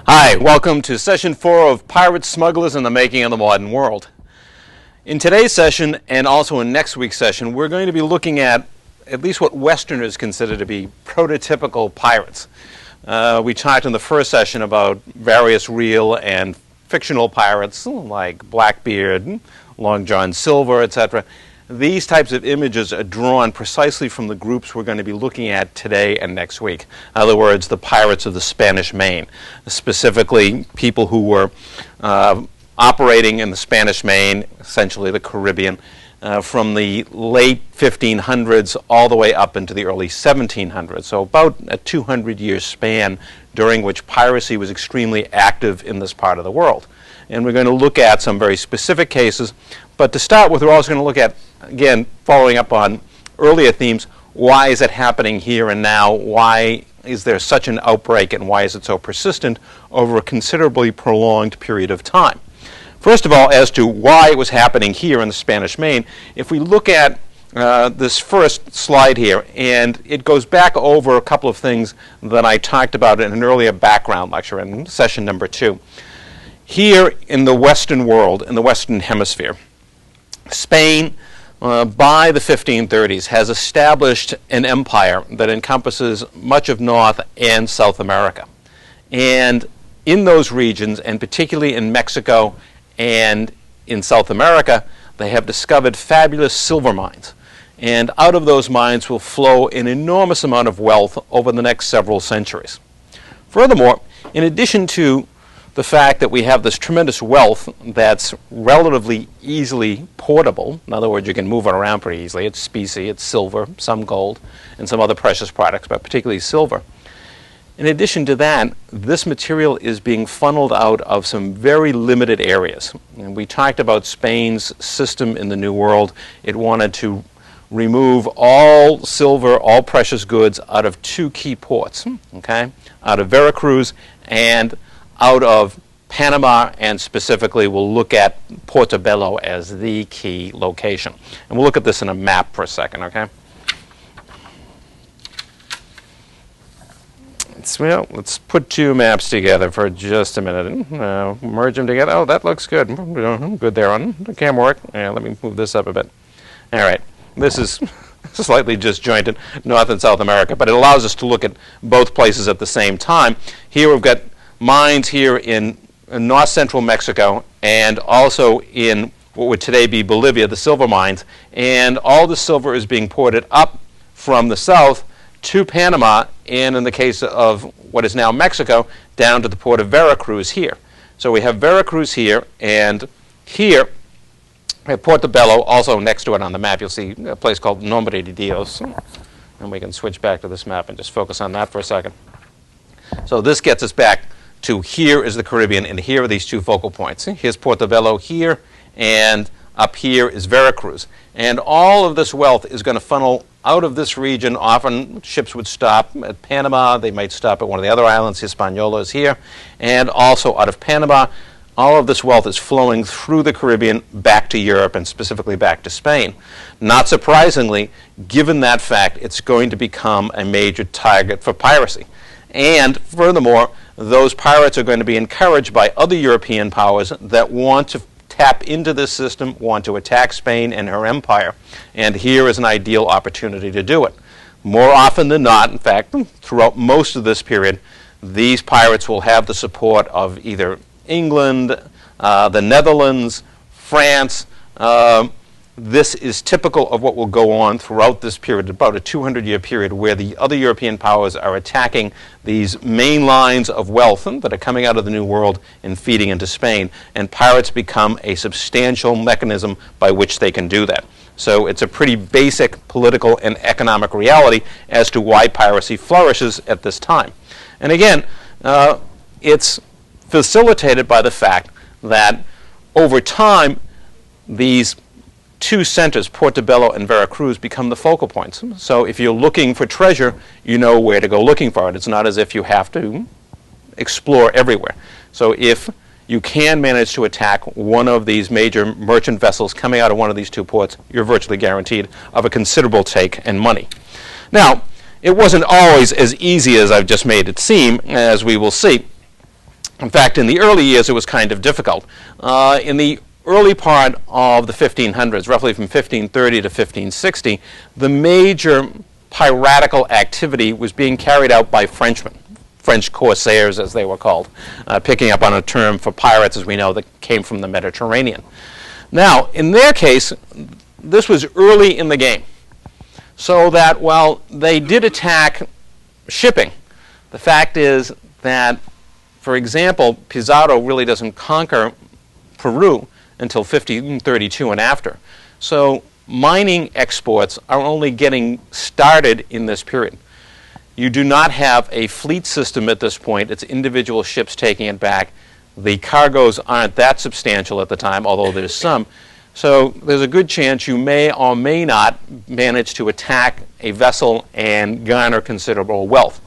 Hi, welcome to session 4 of Pirates, Smugglers, and the Making of the Modern World. In today's session, and also in next week's session, we're going to be looking at least what Westerners consider to be prototypical pirates. We talked in the first session about various real and fictional pirates like Blackbeard, Long John Silver, etc. These types of images are drawn precisely from the groups we're going to be looking at today and next week. In other words, the pirates of the Spanish Main, specifically people who were operating in the Spanish Main, essentially the Caribbean, from the late 1500s all the way up into the early 1700s. So about a 200-year span during which piracy was extremely active in this part of the world. And we're going to look at some very specific cases. But to start with, we're also going to look at, again, following up on earlier themes, why is it happening here and now? Why is there such an outbreak, and why is it so persistent over a considerably prolonged period of time? First of all, as to why it was happening here in the Spanish Main, if we look at this first slide here, and it goes back over a couple of things that I talked about in an earlier background lecture in session number 2. Here in the Western world, in the Western Hemisphere, Spain, by the 1530s, has established an empire that encompasses much of North and South America. And in those regions, and particularly in Mexico and in South America, they have discovered fabulous silver mines. And out of those mines will flow an enormous amount of wealth over the next several centuries. Furthermore, in addition to the fact that we have this tremendous wealth that's relatively easily portable, in other words, you can move it around pretty easily. It's specie, it's silver, some gold, and some other precious products, but particularly silver. In addition to that, this material is being funneled out of some very limited areas. And we talked about Spain's system in the New World. It wanted to remove all silver, all precious goods out of 2 key ports, okay? Out of Veracruz and out of Panama, and specifically we'll look at Portobello as the key location. And we'll look at this in a map for a second, okay? Let's put 2 maps together for just a minute. Merge them together. Oh, that looks good. Good there on the camera work. Yeah, let me move this up a bit. All right. This is slightly disjointed, North and South America, but it allows us to look at both places at the same time. Here we've got mines here in north central Mexico, and also in what would today be Bolivia, the silver mines. And all the silver is being ported up from the south to Panama, and in the case of what is now Mexico, down to the port of Veracruz here. So we have Veracruz here, and here we have Portobello, also next to it on the map. You'll see a place called Nombre de Dios. And we can switch back to this map and just focus on that for a second. So this gets us back to here is the Caribbean, and here are these 2 focal points. Here's Portobello here, and up here is Veracruz. And all of this wealth is going to funnel out of this region. Often ships would stop at Panama. They might stop at one of the other islands. Hispaniola is here. And also out of Panama, all of this wealth is flowing through the Caribbean back to Europe, and specifically back to Spain. Not surprisingly, given that fact, it's going to become a major target for piracy. And furthermore, those pirates are going to be encouraged by other European powers that want to tap into this system, want to attack Spain and her empire. And here is an ideal opportunity to do it. More often than not, in fact, throughout most of this period, these pirates will have the support of either England, the Netherlands, France. This is typical of what will go on throughout this period, about a 200-year period, where the other European powers are attacking these main lines of wealth that are coming out of the New World and feeding into Spain. And pirates become a substantial mechanism by which they can do that. So it's a pretty basic political and economic reality as to why piracy flourishes at this time. And again, it's facilitated by the fact that over time, these 2 centers, Portobello and Veracruz, become the focal points. So if you're looking for treasure, you know where to go looking for it. It's not as if you have to explore everywhere. So if you can manage to attack one of these major merchant vessels coming out of one of these 2 ports, you're virtually guaranteed of a considerable take and money. Now, it wasn't always as easy as I've just made it seem, as we will see. In fact, in the early years, it was kind of difficult. In the early part of the 1500s, roughly from 1530 to 1560, the major piratical activity was being carried out by Frenchmen, French corsairs as they were called, picking up on a term for pirates, as we know, that came from the Mediterranean. Now, in their case, this was early in the game, so that while they did attack shipping, the fact is that, for example, Pizarro really doesn't conquer Peru until 1532 and after. So mining exports are only getting started in this period. You do not have a fleet system at this point. It's individual ships taking it back. The cargoes aren't that substantial at the time, although there's some. So there's a good chance you may or may not manage to attack a vessel and garner considerable wealth.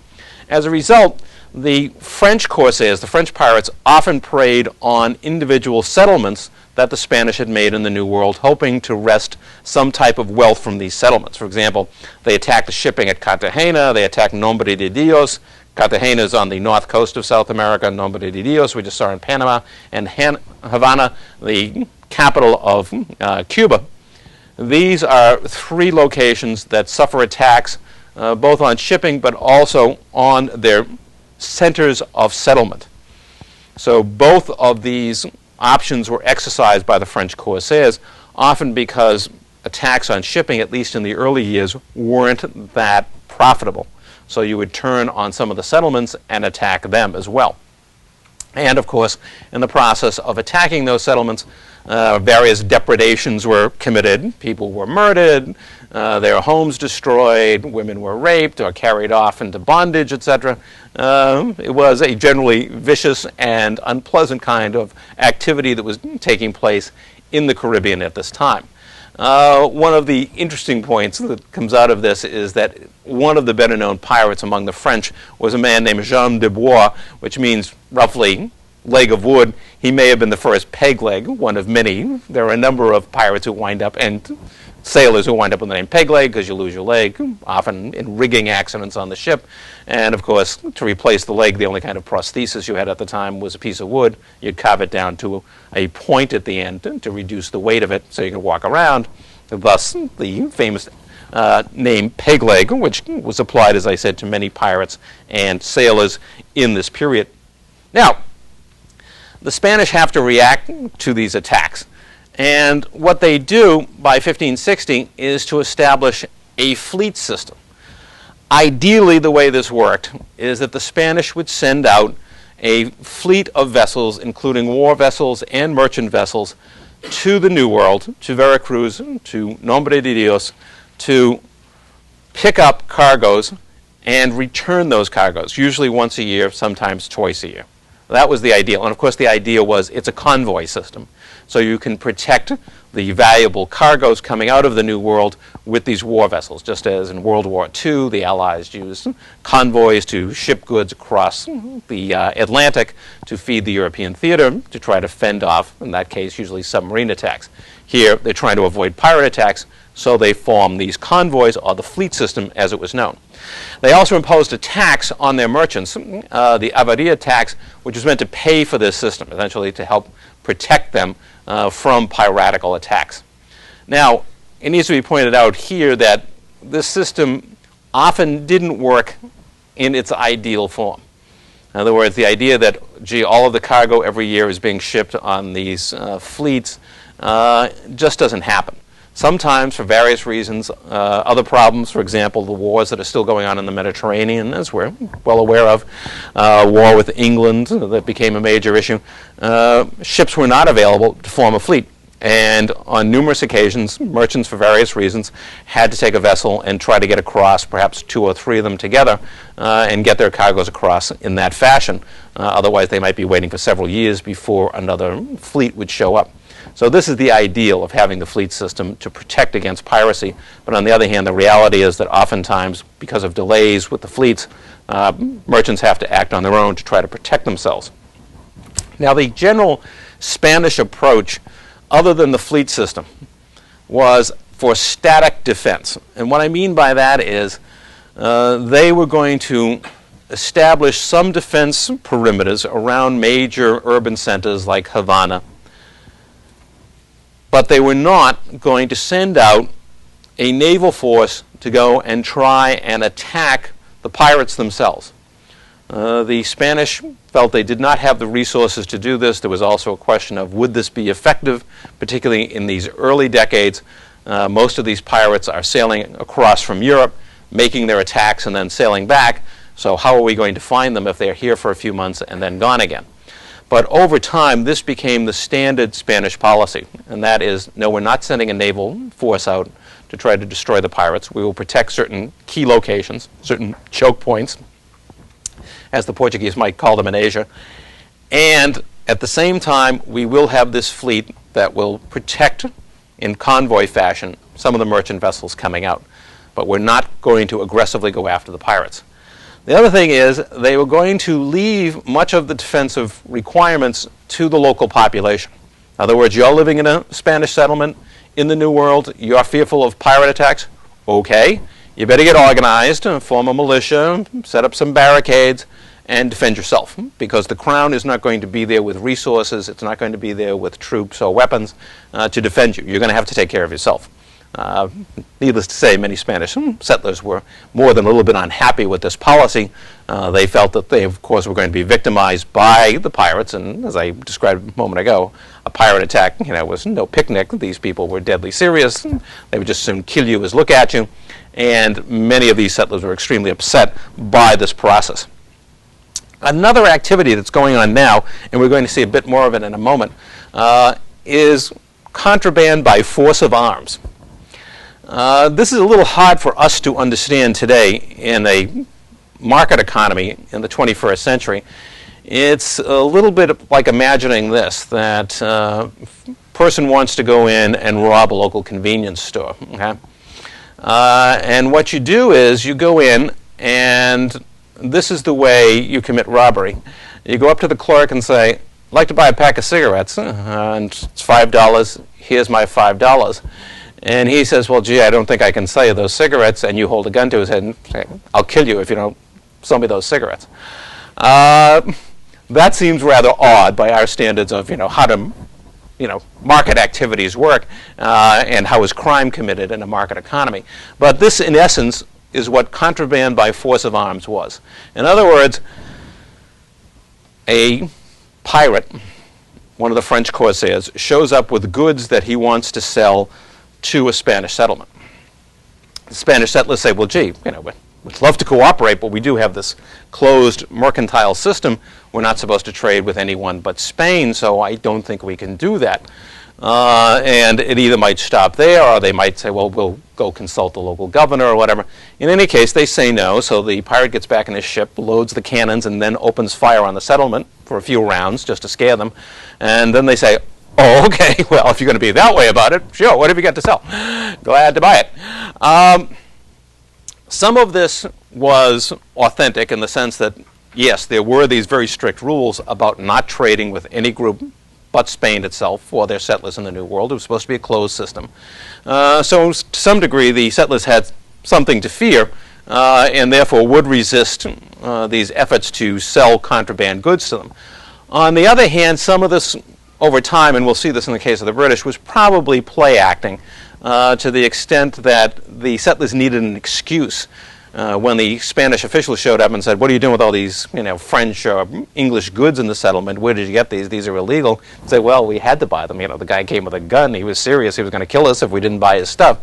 As a result, the French corsairs, the French pirates, often preyed on individual settlements that the Spanish had made in the New World, hoping to wrest some type of wealth from these settlements. For example, they attacked the shipping at Cartagena, they attacked Nombre de Dios. Cartagena is on the north coast of South America, Nombre de Dios, we just saw in Panama, and Havana, the capital of Cuba. These are three locations that suffer attacks both on shipping but also on their centers of settlement. So both of these options were exercised by the French corsairs, often because attacks on shipping, at least in the early years, weren't that profitable. So you would turn on some of the settlements and attack them as well. And of course, in the process of attacking those settlements, various depredations were committed. People were murdered, their homes destroyed, women were raped or carried off into bondage, etc. It was a generally vicious and unpleasant kind of activity that was taking place in the Caribbean at this time. One of the interesting points that comes out of this is that one of the better known pirates among the French was a man named Jean de Bois, which means roughly leg of wood. He may have been the first peg leg, one of many. There are a number of pirates who wind up, and sailors who wind up with the name peg leg because you lose your leg, often in rigging accidents on the ship. And of course, to replace the leg, the only kind of prosthesis you had at the time was a piece of wood. You'd carve it down to a point at the end to reduce the weight of it so you could walk around. Thus, the famous name peg leg, which was applied, as I said, to many pirates and sailors in this period. Now, the Spanish have to react to these attacks. And what they do by 1560 is to establish a fleet system. Ideally, the way this worked is that the Spanish would send out a fleet of vessels, including war vessels and merchant vessels, to the New World, to Veracruz, to Nombre de Dios, to pick up cargoes and return those cargoes, usually once a year, sometimes twice a year. That was the ideal. And of course, the idea was it's a convoy system. So you can protect the valuable cargoes coming out of the New World with these war vessels, just as in World War II, the Allies used convoys to ship goods across the Atlantic to feed the European theater to try to fend off, in that case, usually submarine attacks. Here, they're trying to avoid pirate attacks, so they form these convoys, or the fleet system as it was known. They also imposed a tax on their merchants, the Avería tax, which was meant to pay for this system, essentially to help protect them from piratical attacks. Now, it needs to be pointed out here that this system often didn't work in its ideal form. In other words, the idea that, gee, all of the cargo every year is being shipped on these fleets just doesn't happen. Sometimes, for various reasons, other problems, for example, the wars that are still going on in the Mediterranean, as we're well aware of, war with England that became a major issue, ships were not available to form a fleet. And on numerous occasions, merchants, for various reasons, had to take a vessel and try to get across, perhaps 2 or 3 of them together, and get their cargoes across in that fashion. Otherwise, they might be waiting for several years before another fleet would show up. So this is the ideal of having the fleet system to protect against piracy. But on the other hand, the reality is that oftentimes, because of delays with the fleets, merchants have to act on their own to try to protect themselves. Now, the general Spanish approach, other than the fleet system, was for static defense. And what I mean by that is they were going to establish some defense perimeters around major urban centers like Havana, but they were not going to send out a naval force to go and try and attack the pirates themselves. The Spanish felt they did not have the resources to do this. There was also a question of would this be effective, particularly in these early decades. Most of these pirates are sailing across from Europe, making their attacks and then sailing back. So how are we going to find them if they're here for a few months and then gone again? But over time, this became the standard Spanish policy, and that is, no, we're not sending a naval force out to try to destroy the pirates. We will protect certain key locations, certain choke points, as the Portuguese might call them in Asia. And at the same time, we will have this fleet that will protect, in convoy fashion, some of the merchant vessels coming out. But we're not going to aggressively go after the pirates. The other thing is they were going to leave much of the defensive requirements to the local population. In other words, you're living in a Spanish settlement in the New World. You're fearful of pirate attacks. Okay, you better get organized, form a militia, set up some barricades, and defend yourself, because the crown is not going to be there with resources. It's not going to be there with troops or weapons to defend you. You're going to have to take care of yourself. Needless to say, many Spanish settlers were more than a little bit unhappy with this policy. They felt that they, of course, were going to be victimized by the pirates, and as I described a moment ago, a pirate attack, was no picnic. These people were deadly serious. They would just soon kill you as look at you, and many of these settlers were extremely upset by this process. Another activity that's going on now, and we're going to see a bit more of it in a moment, is contraband by force of arms. This is a little hard for us to understand today in a market economy in the 21st century. It's a little bit like imagining this, that a person wants to go in and rob a local convenience store. Okay? And what you do is you go in, and this is the way you commit robbery. You go up to the clerk and say, I'd like to buy a pack of cigarettes, and it's $5. Here's my $5. And he says, well, gee, I don't think I can sell you those cigarettes. And you hold a gun to his head and say, I'll kill you if you don't sell me those cigarettes. That seems rather odd by our standards of, how to, market activities work and how is crime committed in a market economy. But this, in essence, is what contraband by force of arms was. In other words, a pirate, one of the French corsairs, shows up with goods that he wants to sell to a Spanish settlement. The Spanish settlers say, well, gee, we'd love to cooperate, but we do have this closed mercantile system. We're not supposed to trade with anyone but Spain, so I don't think we can do that. And it either might stop there, or they might say, well, we'll go consult the local governor or whatever. In any case, they say no, so the pirate gets back in his ship, loads the cannons, and then opens fire on the settlement for a few rounds just to scare them. And then they say, oh, okay, well, if you're going to be that way about it, sure, what have you got to sell? Glad to buy it. Some of this was authentic in the sense that, yes, there were these very strict rules about not trading with any group but Spain itself for their settlers in the New World. It was supposed to be a closed system. So to some degree, the settlers had something to fear and therefore would resist these efforts to sell contraband goods to them. On the other hand, some of this over time, and we'll see this in the case of the British, was probably play acting to the extent that the settlers needed an excuse. When the Spanish officials showed up and said, what are you doing with all these French or English goods in the settlement? Where did you get these? These are illegal. Say, well, we had to buy them. The guy came with a gun. He was serious. He was going to kill us if we didn't buy his stuff.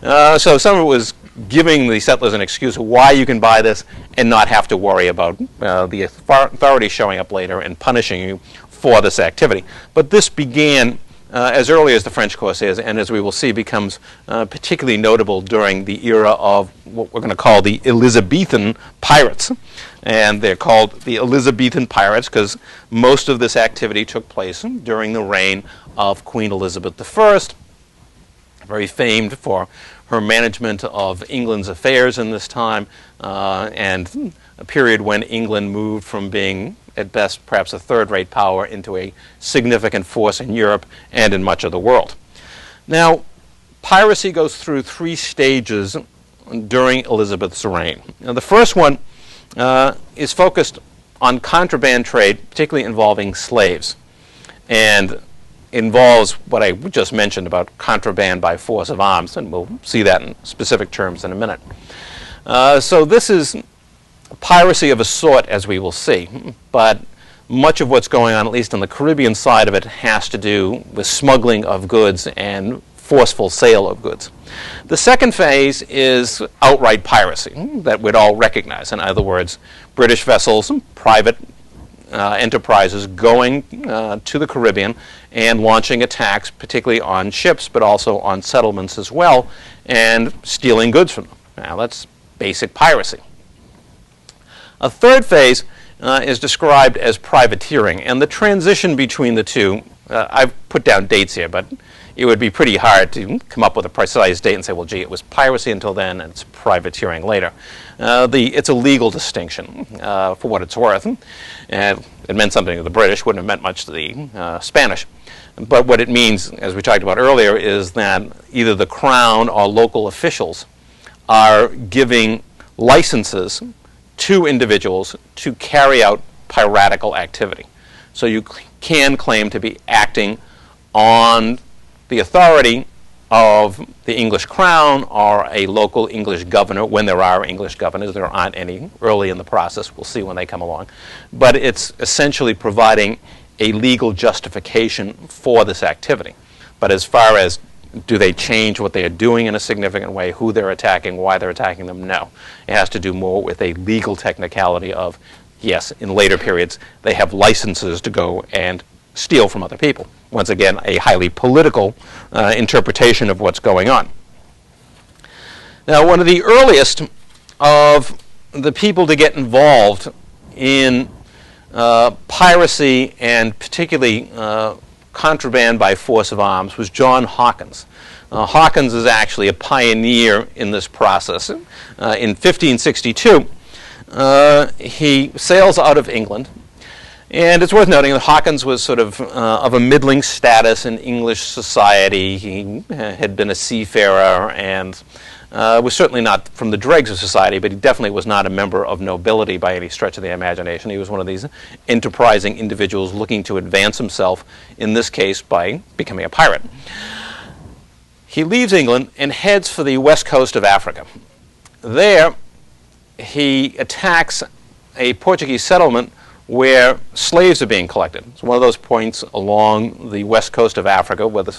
So some of it was giving the settlers an excuse of why you can buy this and not have to worry about the authorities showing up later and punishing you for this activity. But this began as early as the French corsairs, and as we will see, becomes particularly notable during the era of what we're going to call the Elizabethan pirates. And they're called the Elizabethan pirates because most of this activity took place during the reign of Queen Elizabeth I, very famed for her management of England's affairs in this time, and a period when England moved from being, at best, perhaps a third-rate power into a significant force in Europe and in much of the world. Now, piracy goes through three stages during Elizabeth's reign. Now, the first one is focused on contraband trade, particularly involving slaves, and involves what I just mentioned about contraband by force of arms, and we'll see that in specific terms in a minute. So this is piracy of a sort, as we will see, but much of what's going on, at least on the Caribbean side of it, has to do with smuggling of goods and forceful sale of goods. The second phase is outright piracy that we'd all recognize. In other words, British vessels, private enterprises going to the Caribbean and launching attacks, particularly on ships, but also on settlements as well, and stealing goods from them. Now, that's basic piracy. A third phase is described as privateering, and the transition between the two, I've put down dates here, but it would be pretty hard to come up with a precise date and say, well, gee, it was piracy until then, and it's privateering later. It's a legal distinction, for what it's worth. And it meant something to the British, wouldn't have meant much to the Spanish. But what it means, as we talked about earlier, is that either the Crown or local officials are giving licenses to individuals to carry out piratical activity. So you can claim to be acting on the authority of the English Crown or a local English governor, when there are English governors. There aren't any early in the process. We'll see when they come along. But it's essentially providing a legal justification for this activity. But as far as do they change what they are doing in a significant way, who they're attacking, why they're attacking them, no. It has to do more with a legal technicality of, yes, in later periods, they have licenses to go and steal from other people. Once again, a highly political interpretation of what's going on. Now, one of the earliest of the people to get involved in piracy and particularly contraband by force of arms was John Hawkins. Hawkins is actually a pioneer in this process. In 1562, he sails out of England. And it's worth noting that Hawkins was sort of a middling status in English society. He had been a seafarer and was certainly not from the dregs of society, but he definitely was not a member of nobility by any stretch of the imagination. He was one of these enterprising individuals looking to advance himself, in this case by becoming a pirate. He leaves England and heads for the west coast of Africa. There, he attacks a Portuguese settlement where slaves are being collected. It's one of those points along the west coast of Africa where the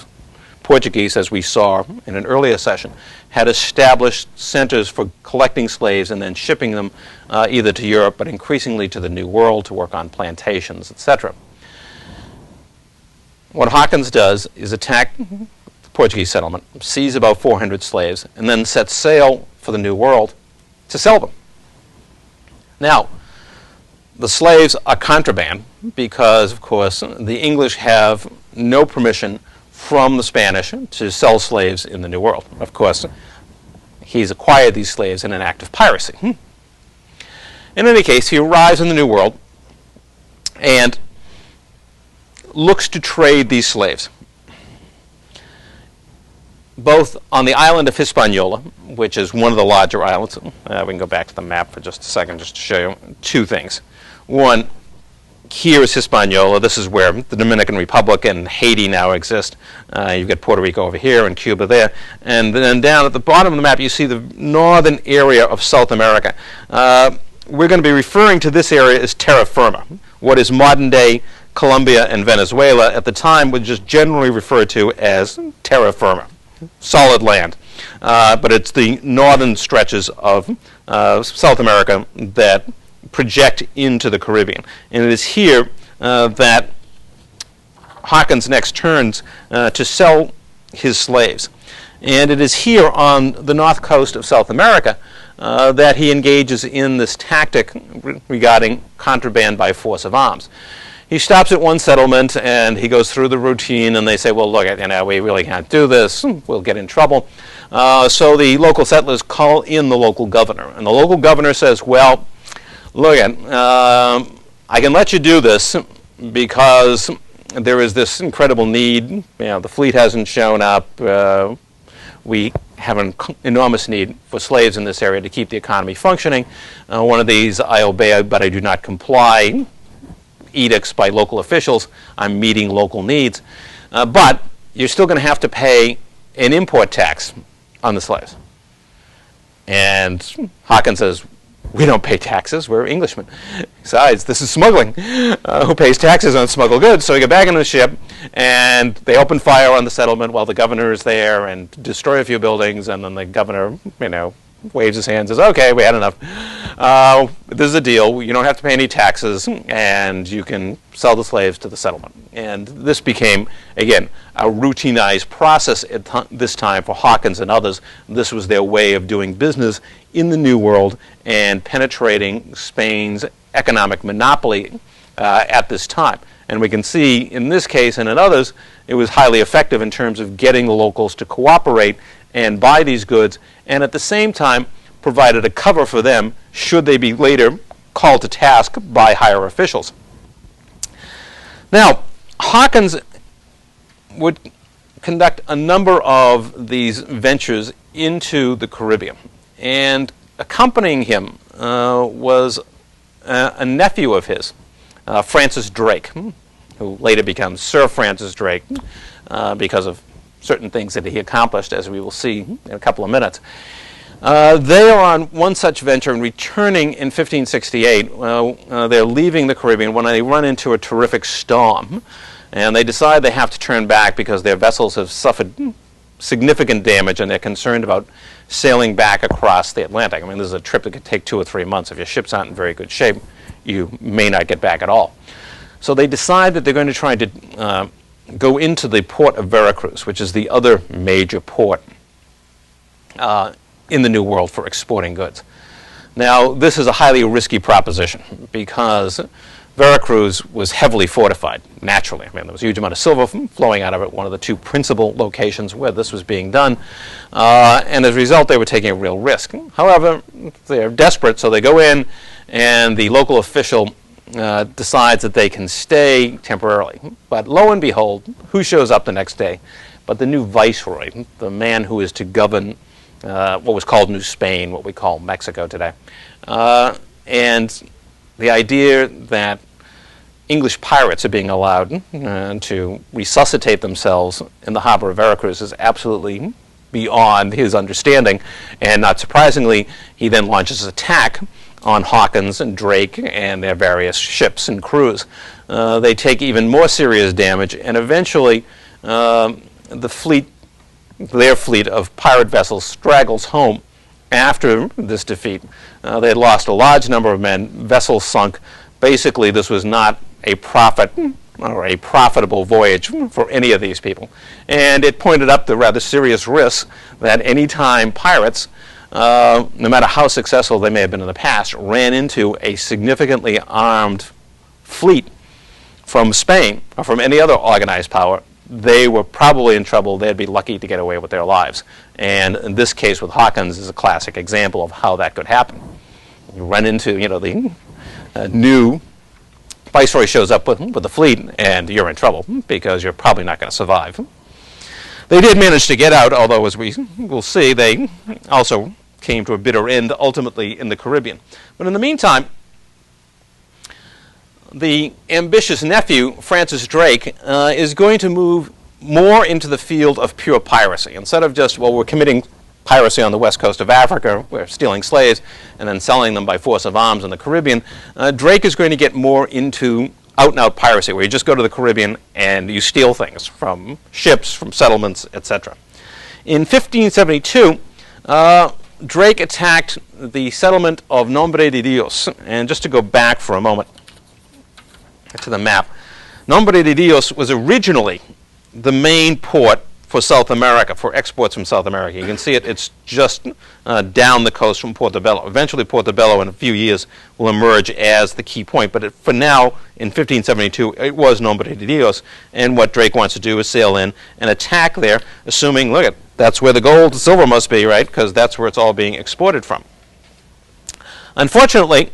Portuguese, as we saw in an earlier session, had established centers for collecting slaves and then shipping them either to Europe, but increasingly to the New World to work on plantations, etc. What Hawkins does is attack the Portuguese settlement, seize about 400 slaves, and then set sail for the New World to sell them. Now, the slaves are contraband because, of course, the English have no permission from the Spanish to sell slaves in the New World. Of course, he's acquired these slaves in an act of piracy. In any case, he arrives in the New World and looks to trade these slaves, both on the island of Hispaniola, which is one of the larger islands. We can go back to the map for just a second just to show you two things. One, here is Hispaniola. This is where the Dominican Republic and Haiti now exist. You've got Puerto Rico over here and Cuba there. And then down at the bottom of the map, you see the northern area of South America. We're going to be referring to this area as terra firma. What is modern-day Colombia and Venezuela at the time was just generally referred to as terra firma, solid land. But it's the northern stretches of South America that project into the Caribbean. And it is here that Hawkins next turns to sell his slaves. And it is here on the north coast of South America that he engages in this tactic regarding contraband by force of arms. He stops at one settlement and he goes through the routine, and they say, well, look, we really can't do this. We'll get in trouble. So the local settlers call in the local governor. And the local governor says, well, look, I can let you do this because there is this incredible need. The fleet hasn't shown up. We have an enormous need for slaves in this area to keep the economy functioning. One of these, I obey but I do not comply edicts by local officials. I'm meeting local needs. But you're still going to have to pay an import tax on the slaves. And Hawkins says, we don't pay taxes, we're Englishmen. Besides, this is smuggling. Who pays taxes on smuggled goods? So we get back into the ship, and they open fire on the settlement while the governor is there and destroy a few buildings, and then the governor, waves his hands and says, okay, we had enough. This is a deal. You don't have to pay any taxes, and you can sell the slaves to the settlement. And this became, again, a routinized process at this time for Hawkins and others. This was their way of doing business in the New World and penetrating Spain's economic monopoly at this time. And we can see in this case and in others, it was highly effective in terms of getting the locals to cooperate and buy these goods, and at the same time provided a cover for them should they be later called to task by higher officials. Now, Hawkins would conduct a number of these ventures into the Caribbean, and accompanying him was a nephew of his, Francis Drake, who later becomes Sir Francis Drake because of certain things that he accomplished, as we will see in a couple of minutes. They are on one such venture and returning in 1568. They're leaving the Caribbean when they run into a terrific storm, and they decide they have to turn back because their vessels have suffered significant damage, and they're concerned about sailing back across the Atlantic. I mean, this is a trip that could take 2 or 3 months. If your ship's not in very good shape, you may not get back at all. So they decide that they're going to try to go into the port of Veracruz, which is the other major port in the New World for exporting goods. Now, this is a highly risky proposition because Veracruz was heavily fortified, naturally. I mean, there was a huge amount of silver flowing out of it, one of the 2 principal locations where this was being done. And as a result, they were taking a real risk. However, they're desperate, so they go in, and the local official decides that they can stay temporarily. But lo and behold, who shows up the next day? But the new viceroy, the man who is to govern what was called New Spain, what we call Mexico today. And the idea that English pirates are being allowed to resuscitate themselves in the harbor of Veracruz is absolutely beyond his understanding. And not surprisingly, he then launches an attack on Hawkins and Drake and their various ships and crews. They take even more serious damage, and eventually the fleet, their fleet of pirate vessels, straggles home after this defeat. They had lost a large number of men, vessels sunk. Basically, this was not a profit or a profitable voyage for any of these people. And it pointed up the rather serious risks that any time pirates, no matter how successful they may have been in the past, ran into a significantly armed fleet from Spain or from any other organized power, they were probably in trouble. They'd be lucky to get away with their lives. And in this case with Hawkins is a classic example of how that could happen. You run into, the new viceroy shows up with the fleet, and you're in trouble because you're probably not going to survive. They did manage to get out, although as we will see, they also came to a bitter end ultimately in the Caribbean. But in the meantime, the ambitious nephew, Francis Drake, is going to move more into the field of pure piracy. Instead of just, we're committing piracy on the west coast of Africa, we're stealing slaves and then selling them by force of arms in the Caribbean, Drake is going to get more into out-and-out piracy, where you just go to the Caribbean and you steal things from ships, from settlements, etc. In 1572, Drake attacked the settlement of Nombre de Dios. And just to go back for a moment to the map, Nombre de Dios was originally the main port for South America, for exports from South America. You can see it's just down the coast from Portobello. Eventually Portobello in a few years will emerge as the key point, but for now, in 1572, it was Nombre de Dios, and what Drake wants to do is sail in and attack there, assuming, look, that's where the gold and silver must be, right, because that's where it's all being exported from. Unfortunately,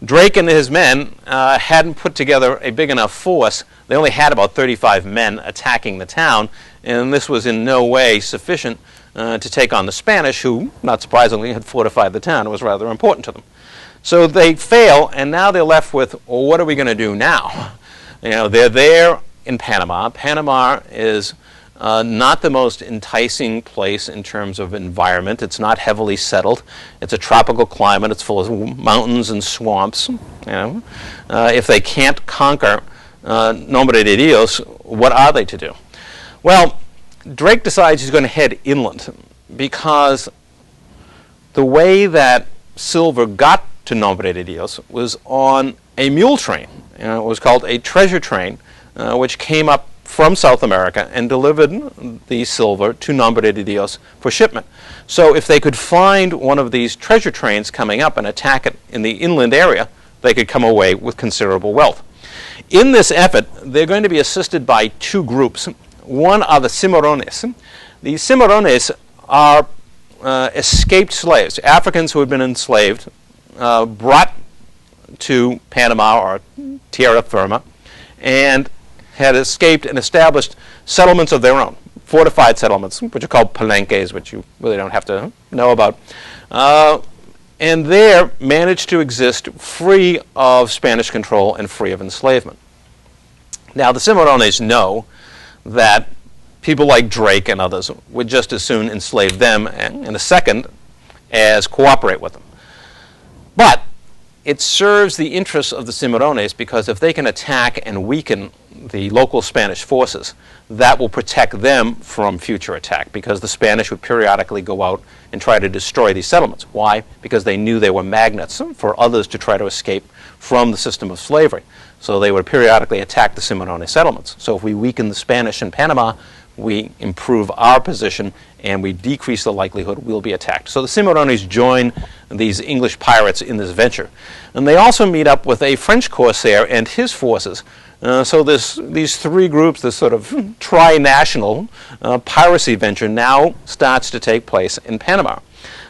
Drake and his men hadn't put together a big enough force. They only had about 35 men attacking the town, and this was in no way sufficient to take on the Spanish, who, not surprisingly, had fortified the town. It was rather important to them. So they fail, and now they're left with, well, what are we going to do now? They're there in Panama. Panama is not the most enticing place in terms of environment. It's not heavily settled. It's a tropical climate. It's full of mountains and swamps. If they can't conquer Nombre de Dios, what are they to do? Well, Drake decides he's going to head inland because the way that silver got to Nombre de Dios was on a mule train. It was called a treasure train, which came up from South America and delivered the silver to Nombre de Dios for shipment. So if they could find one of these treasure trains coming up and attack it in the inland area, they could come away with considerable wealth. In this effort, they're going to be assisted by two groups. One are the Cimarrones. The Cimarrones are escaped slaves, Africans who had been enslaved, brought to Panama or Tierra Firma, and had escaped and established settlements of their own, fortified settlements, which are called palenques, which you really don't have to know about. And there managed to exist free of Spanish control and free of enslavement. Now, the Cimarrones know that people like Drake and others would just as soon enslave them in a second as cooperate with them. But it serves the interests of the Cimarrones because if they can attack and weaken the local Spanish forces, that will protect them from future attack because the Spanish would periodically go out and try to destroy these settlements. Why? Because they knew they were magnets for others to try to escape from the system of slavery. So they would periodically attack the Cimarrone settlements. So if we weaken the Spanish in Panama, we improve our position and we decrease the likelihood we'll be attacked. So the Cimarrones join these English pirates in this venture. And they also meet up with a French corsair and his forces. So these three groups, this sort of tri-national piracy venture now starts to take place in Panama.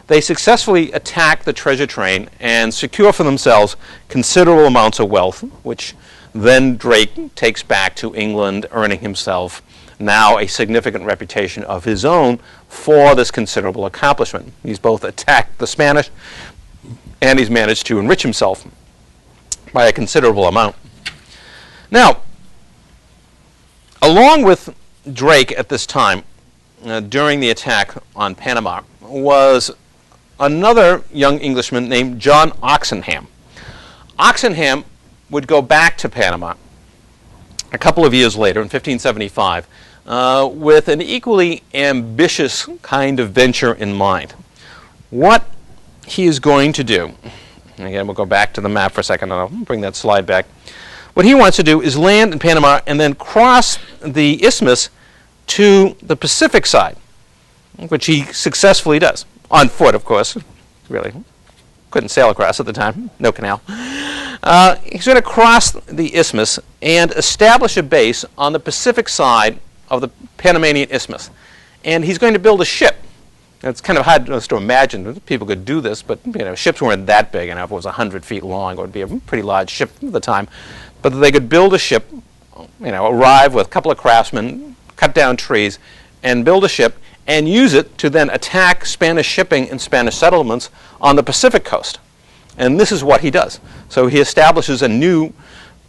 They successfully attack the treasure train and secure for themselves considerable amounts of wealth, which then Drake takes back to England, earning himself now a significant reputation of his own for this considerable accomplishment. He's both attacked the Spanish and he's managed to enrich himself by a considerable amount. Now, along with Drake at this time, during the attack on Panama, was another young Englishman named John Oxenham. Oxenham would go back to Panama a couple of years later, in 1575, with an equally ambitious kind of venture in mind. What he is going to do, and again, we'll go back to the map for a second, and I'll bring that slide back. What he wants to do is land in Panama and then cross the isthmus to the Pacific side, which he successfully does. On foot, of course. Really couldn't sail across at the time. No canal. He's going to cross the isthmus and establish a base on the Pacific side of the Panamanian isthmus. And he's going to build a ship. It's kind of hard to imagine that people could do this, but ships weren't that big. If it was 100 feet long, it would be a pretty large ship at the time. But they could build a ship, arrive with a couple of craftsmen, cut down trees, and build a ship, and use it to then attack Spanish shipping and Spanish settlements on the Pacific coast. And this is what he does. So he establishes a new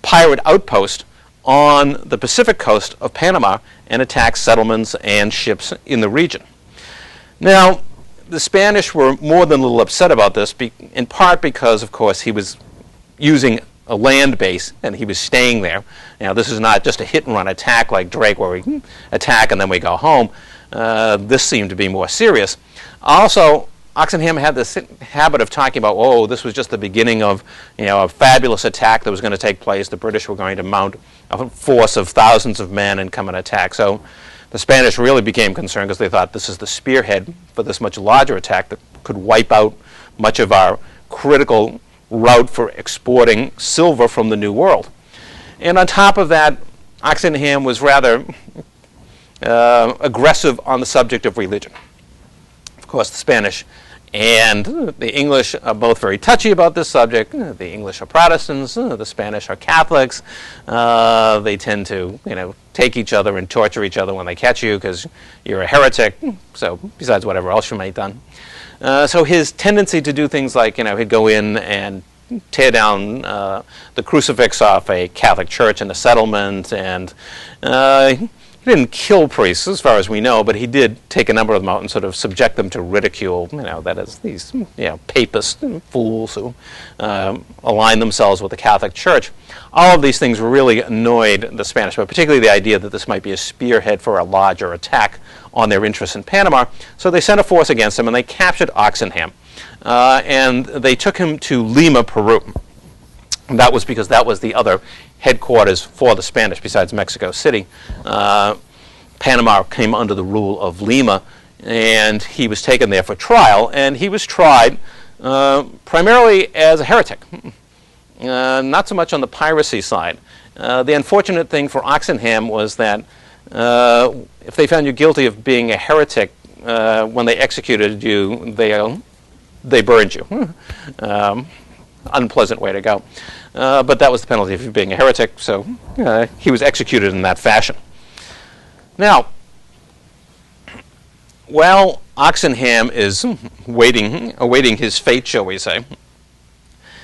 pirate outpost on the Pacific coast of Panama and attacks settlements and ships in the region. Now, the Spanish were more than a little upset about this, in part because, of course, he was using a land base and he was staying there. This is not just a hit-and-run attack like Drake where we attack and then we go home. This seemed to be more serious. Also, Oxenham had this habit of talking about, oh, this was just the beginning of a fabulous attack that was going to take place. The British were going to mount a force of thousands of men and come and attack. So the Spanish really became concerned because they thought this is the spearhead for this much larger attack that could wipe out much of our critical route for exporting silver from the New World. And on top of that, Oxenham was rather aggressive on the subject of religion. Of course, the Spanish And the English are both very touchy about this subject. The English are Protestants, the Spanish are Catholics. They tend to, take each other and torture each other when they catch you because you're a heretic. So besides whatever else you may have done. So his tendency to do things like, he'd go in and tear down the crucifix off a Catholic church in a settlement, and he didn't kill priests, as far as we know, but he did take a number of them out and sort of subject them to ridicule. That is, these papist fools who align themselves with the Catholic Church. All of these things really annoyed the Spanish, but particularly the idea that this might be a spearhead for a larger attack on their interests in Panama. So they sent a force against him, and they captured Oxenham, and they took him to Lima, Peru. And that was because that was the other headquarters for the Spanish besides Mexico City. Panama came under the rule of Lima, and he was taken there for trial, and he was tried primarily as a heretic, not so much on the piracy side. The unfortunate thing for Oxenham was that if they found you guilty of being a heretic, when they executed you, they burned you. Unpleasant way to go. But that was the penalty for being a heretic, so he was executed in that fashion. Now, while Oxenham is awaiting his fate, shall we say,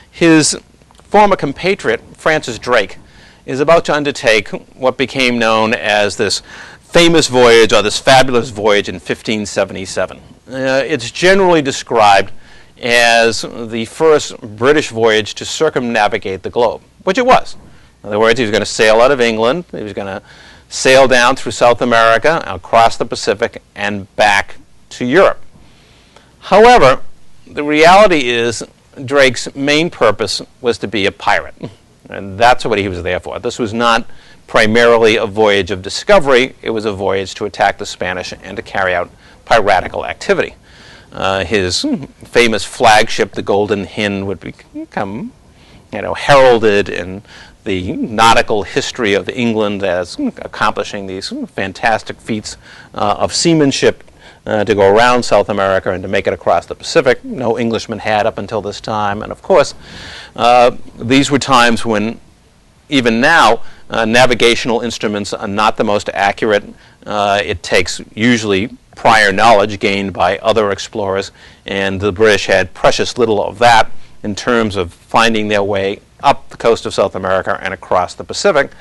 his former compatriot, Francis Drake, is about to undertake what became known as this famous voyage, or this fabulous voyage in 1577. It's generally described as the first British voyage to circumnavigate the globe, which it was. In other words, he was going to sail out of England, he was going to sail down through South America, across the Pacific, and back to Europe. However, the reality is Drake's main purpose was to be a pirate, and that's what he was there for. This was not primarily a voyage of discovery, it was a voyage to attack the Spanish and to carry out piratical activity. His famous flagship, the Golden Hind, would become, heralded in the nautical history of England as accomplishing these fantastic feats of seamanship to go around South America and to make it across the Pacific. No Englishman had up until this time, and of course, these were times when, even now, navigational instruments are not the most accurate. It takes usually prior knowledge gained by other explorers, and the British had precious little of that in terms of finding their way up the coast of South America and across the Pacific,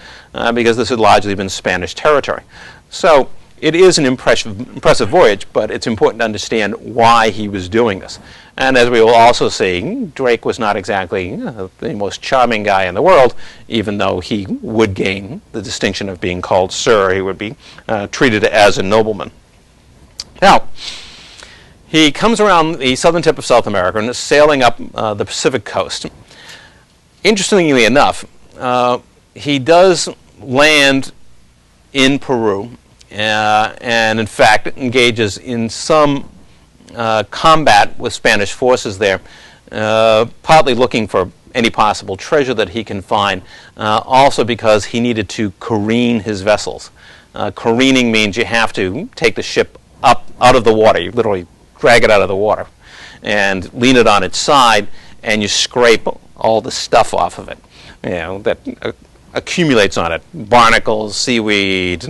because this had largely been Spanish territory. So it is an impressive voyage, but it's important to understand why he was doing this. And as we will also see, Drake was not exactly the most charming guy in the world, even though he would gain the distinction of being called Sir. He would be treated as a nobleman. Now, he comes around the southern tip of South America and is sailing up the Pacific coast. Interestingly enough, he does land in Peru and in fact engages in some combat with Spanish forces there, partly looking for any possible treasure that he can find, also because he needed to careen his vessels. Careening means you have to take the ship up out of the water. You literally drag it out of the water and lean it on its side, and you scrape all the stuff off of it, that accumulates on it, barnacles, seaweed,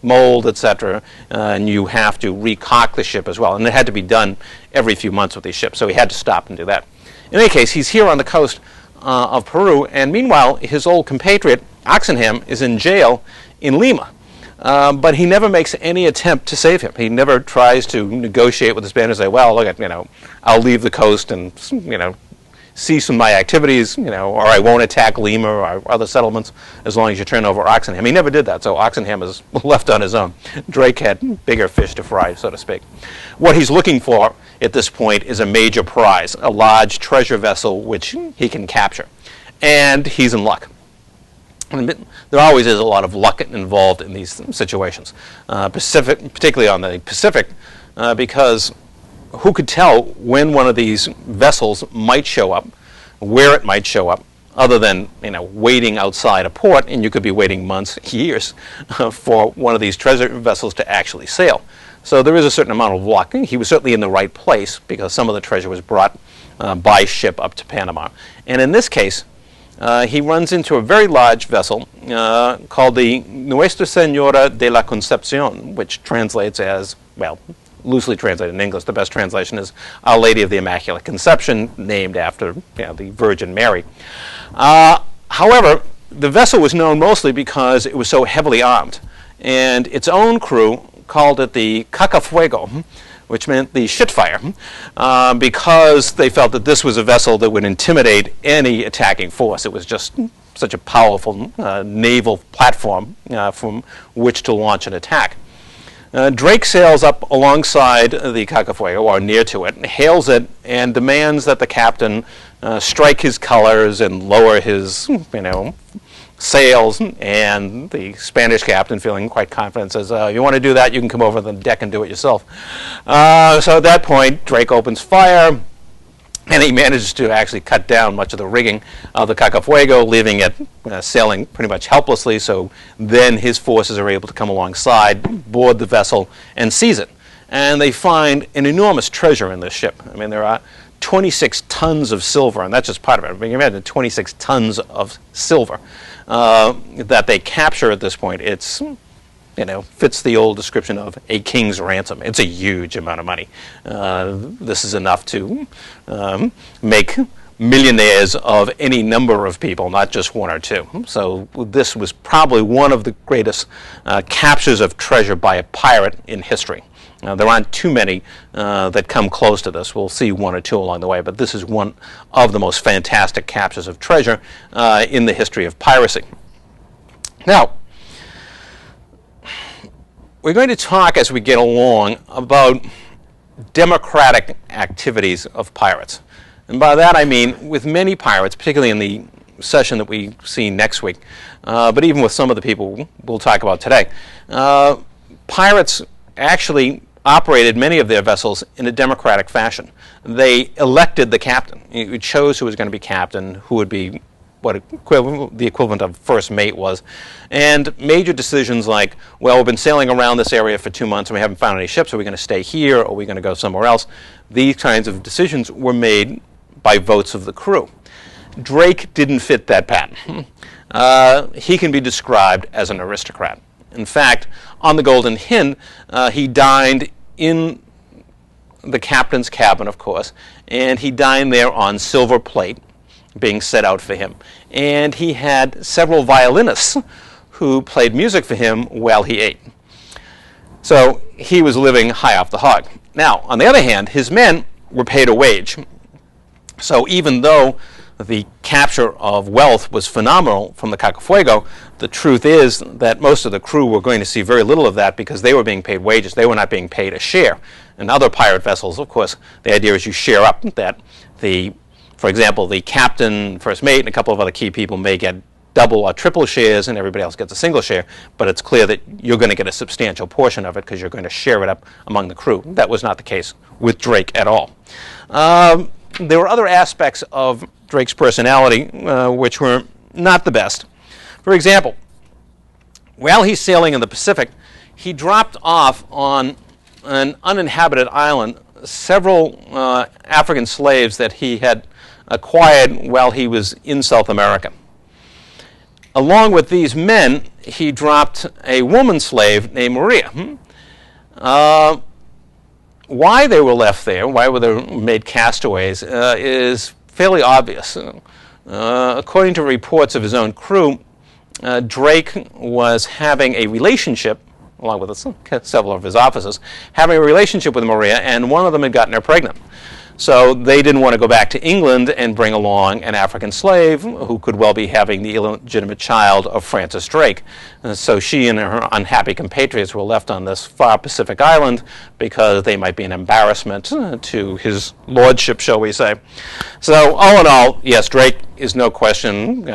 mold, etc., and you have to recock the ship as well. And it had to be done every few months with these ships, so he had to stop and do that. In any case, he's here on the coast of Peru, and meanwhile, his old compatriot, Oxenham, is in jail in Lima. But he never makes any attempt to save him. He never tries to negotiate with the Spanish and say, well, look, I'll leave the coast and, cease my activities, or I won't attack Lima or other settlements as long as you turn over Oxenham. He never did that, so Oxenham is left on his own. Drake had bigger fish to fry, so to speak. What he's looking for at this point is a major prize, a large treasure vessel which he can capture. And he's in luck. There always is a lot of luck involved in these situations, particularly on the Pacific, because who could tell when one of these vessels might show up, where it might show up, other than waiting outside a port, and you could be waiting months, years, for one of these treasure vessels to actually sail. So there is a certain amount of luck. He was certainly in the right place because some of the treasure was brought by ship up to Panama. And in this case, he runs into a very large vessel called the Nuestra Señora de la Concepción, which translates as, well, loosely translated in English, the best translation is Our Lady of the Immaculate Conception, named after the Virgin Mary. However, the vessel was known mostly because it was so heavily armed, and its own crew called it the Cacafuego, which meant the shitfire, because they felt that this was a vessel that would intimidate any attacking force. It was just such a powerful naval platform from which to launch an attack. Drake sails up alongside the Cacafuego, or near to it, hails it, and demands that the captain strike his colors and lower his, sails. And the Spanish captain, feeling quite confident, says, if you want to do that, you can come over the deck and do it yourself. So at that point, Drake opens fire, and he manages to actually cut down much of the rigging of the Cacafuego, leaving it sailing pretty much helplessly. So then his forces are able to come alongside, board the vessel, and seize it. And they find an enormous treasure in this ship. I mean, there are 26 tons of silver, and that's just part of it. I mean, imagine 26 tons of silver that they capture at this point. It's fits the old description of a king's ransom. It's a huge amount of money. This is enough to make millionaires of any number of people, not just one or two. So this was probably one of the greatest captures of treasure by a pirate in history. There aren't too many that come close to this. We'll see one or two along the way, but this is one of the most fantastic captures of treasure in the history of piracy. Now, we're going to talk as we get along about democratic activities of pirates. And by that I mean with many pirates, particularly in the session that we see next week, but even with some of the people we'll talk about today, pirates actually operated many of their vessels in a democratic fashion. They elected the captain. You chose who was going to be captain, who would be what the equivalent of first mate was, and major decisions like, well, we've been sailing around this area for 2 months and we haven't found any ships. Are we going to stay here, or are we going to go somewhere else? These kinds of decisions were made by votes of the crew. Drake didn't fit that pattern. He can be described as an aristocrat. In fact, on the Golden Hind, he dined in the captain's cabin, of course, and he dined there on silver plate being set out for him. And he had several violinists who played music for him while he ate. So he was living high off the hog. Now, on the other hand, his men were paid a wage. So even though the capture of wealth was phenomenal from the Cacafuego, the truth is that most of the crew were going to see very little of that because they were being paid wages. They were not being paid a share. In other pirate vessels, of course, the idea is you share up that for example, the captain, first mate, and a couple of other key people may get double or triple shares and everybody else gets a single share, but it's clear that you're going to get a substantial portion of it because you're going to share it up among the crew. That was not the case with Drake at all. There were other aspects of Drake's personality which were not the best. For example, while he's sailing in the Pacific, he dropped off on an uninhabited island several African slaves that he had acquired while he was in South America. Along with these men, he dropped a woman slave named Maria. Why they were left there, why were they made castaways, is fairly obvious. According to reports of his own crew, Drake was having a relationship, along with several of his officers, having a relationship with Maria, and one of them had gotten her pregnant. So they didn't want to go back to England and bring along an African slave who could well be having the illegitimate child of Francis Drake. And so she and her unhappy compatriots were left on this far Pacific island because they might be an embarrassment to his lordship, shall we say. So all in all, yes, Drake is no question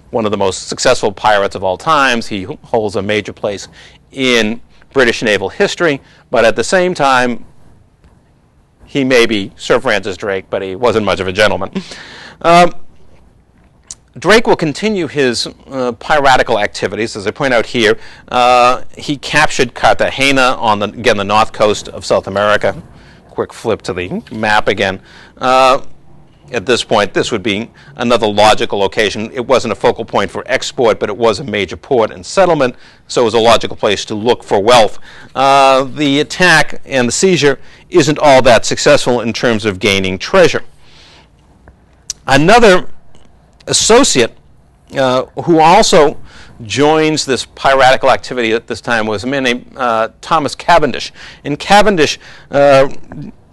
one of the most successful pirates of all times. He holds a major place in British naval history, but at the same time, he may be Sir Francis Drake, but he wasn't much of a gentleman. Drake will continue his piratical activities. As I point out here, he captured Cartagena on again the north coast of South America. Quick flip to the map again. At this point, this would be another logical location. It wasn't a focal point for export, but it was a major port and settlement, so it was a logical place to look for wealth. The attack and the seizure isn't all that successful in terms of gaining treasure. Another associate who also joins this piratical activity at this time was a man named Thomas Cavendish. And Cavendish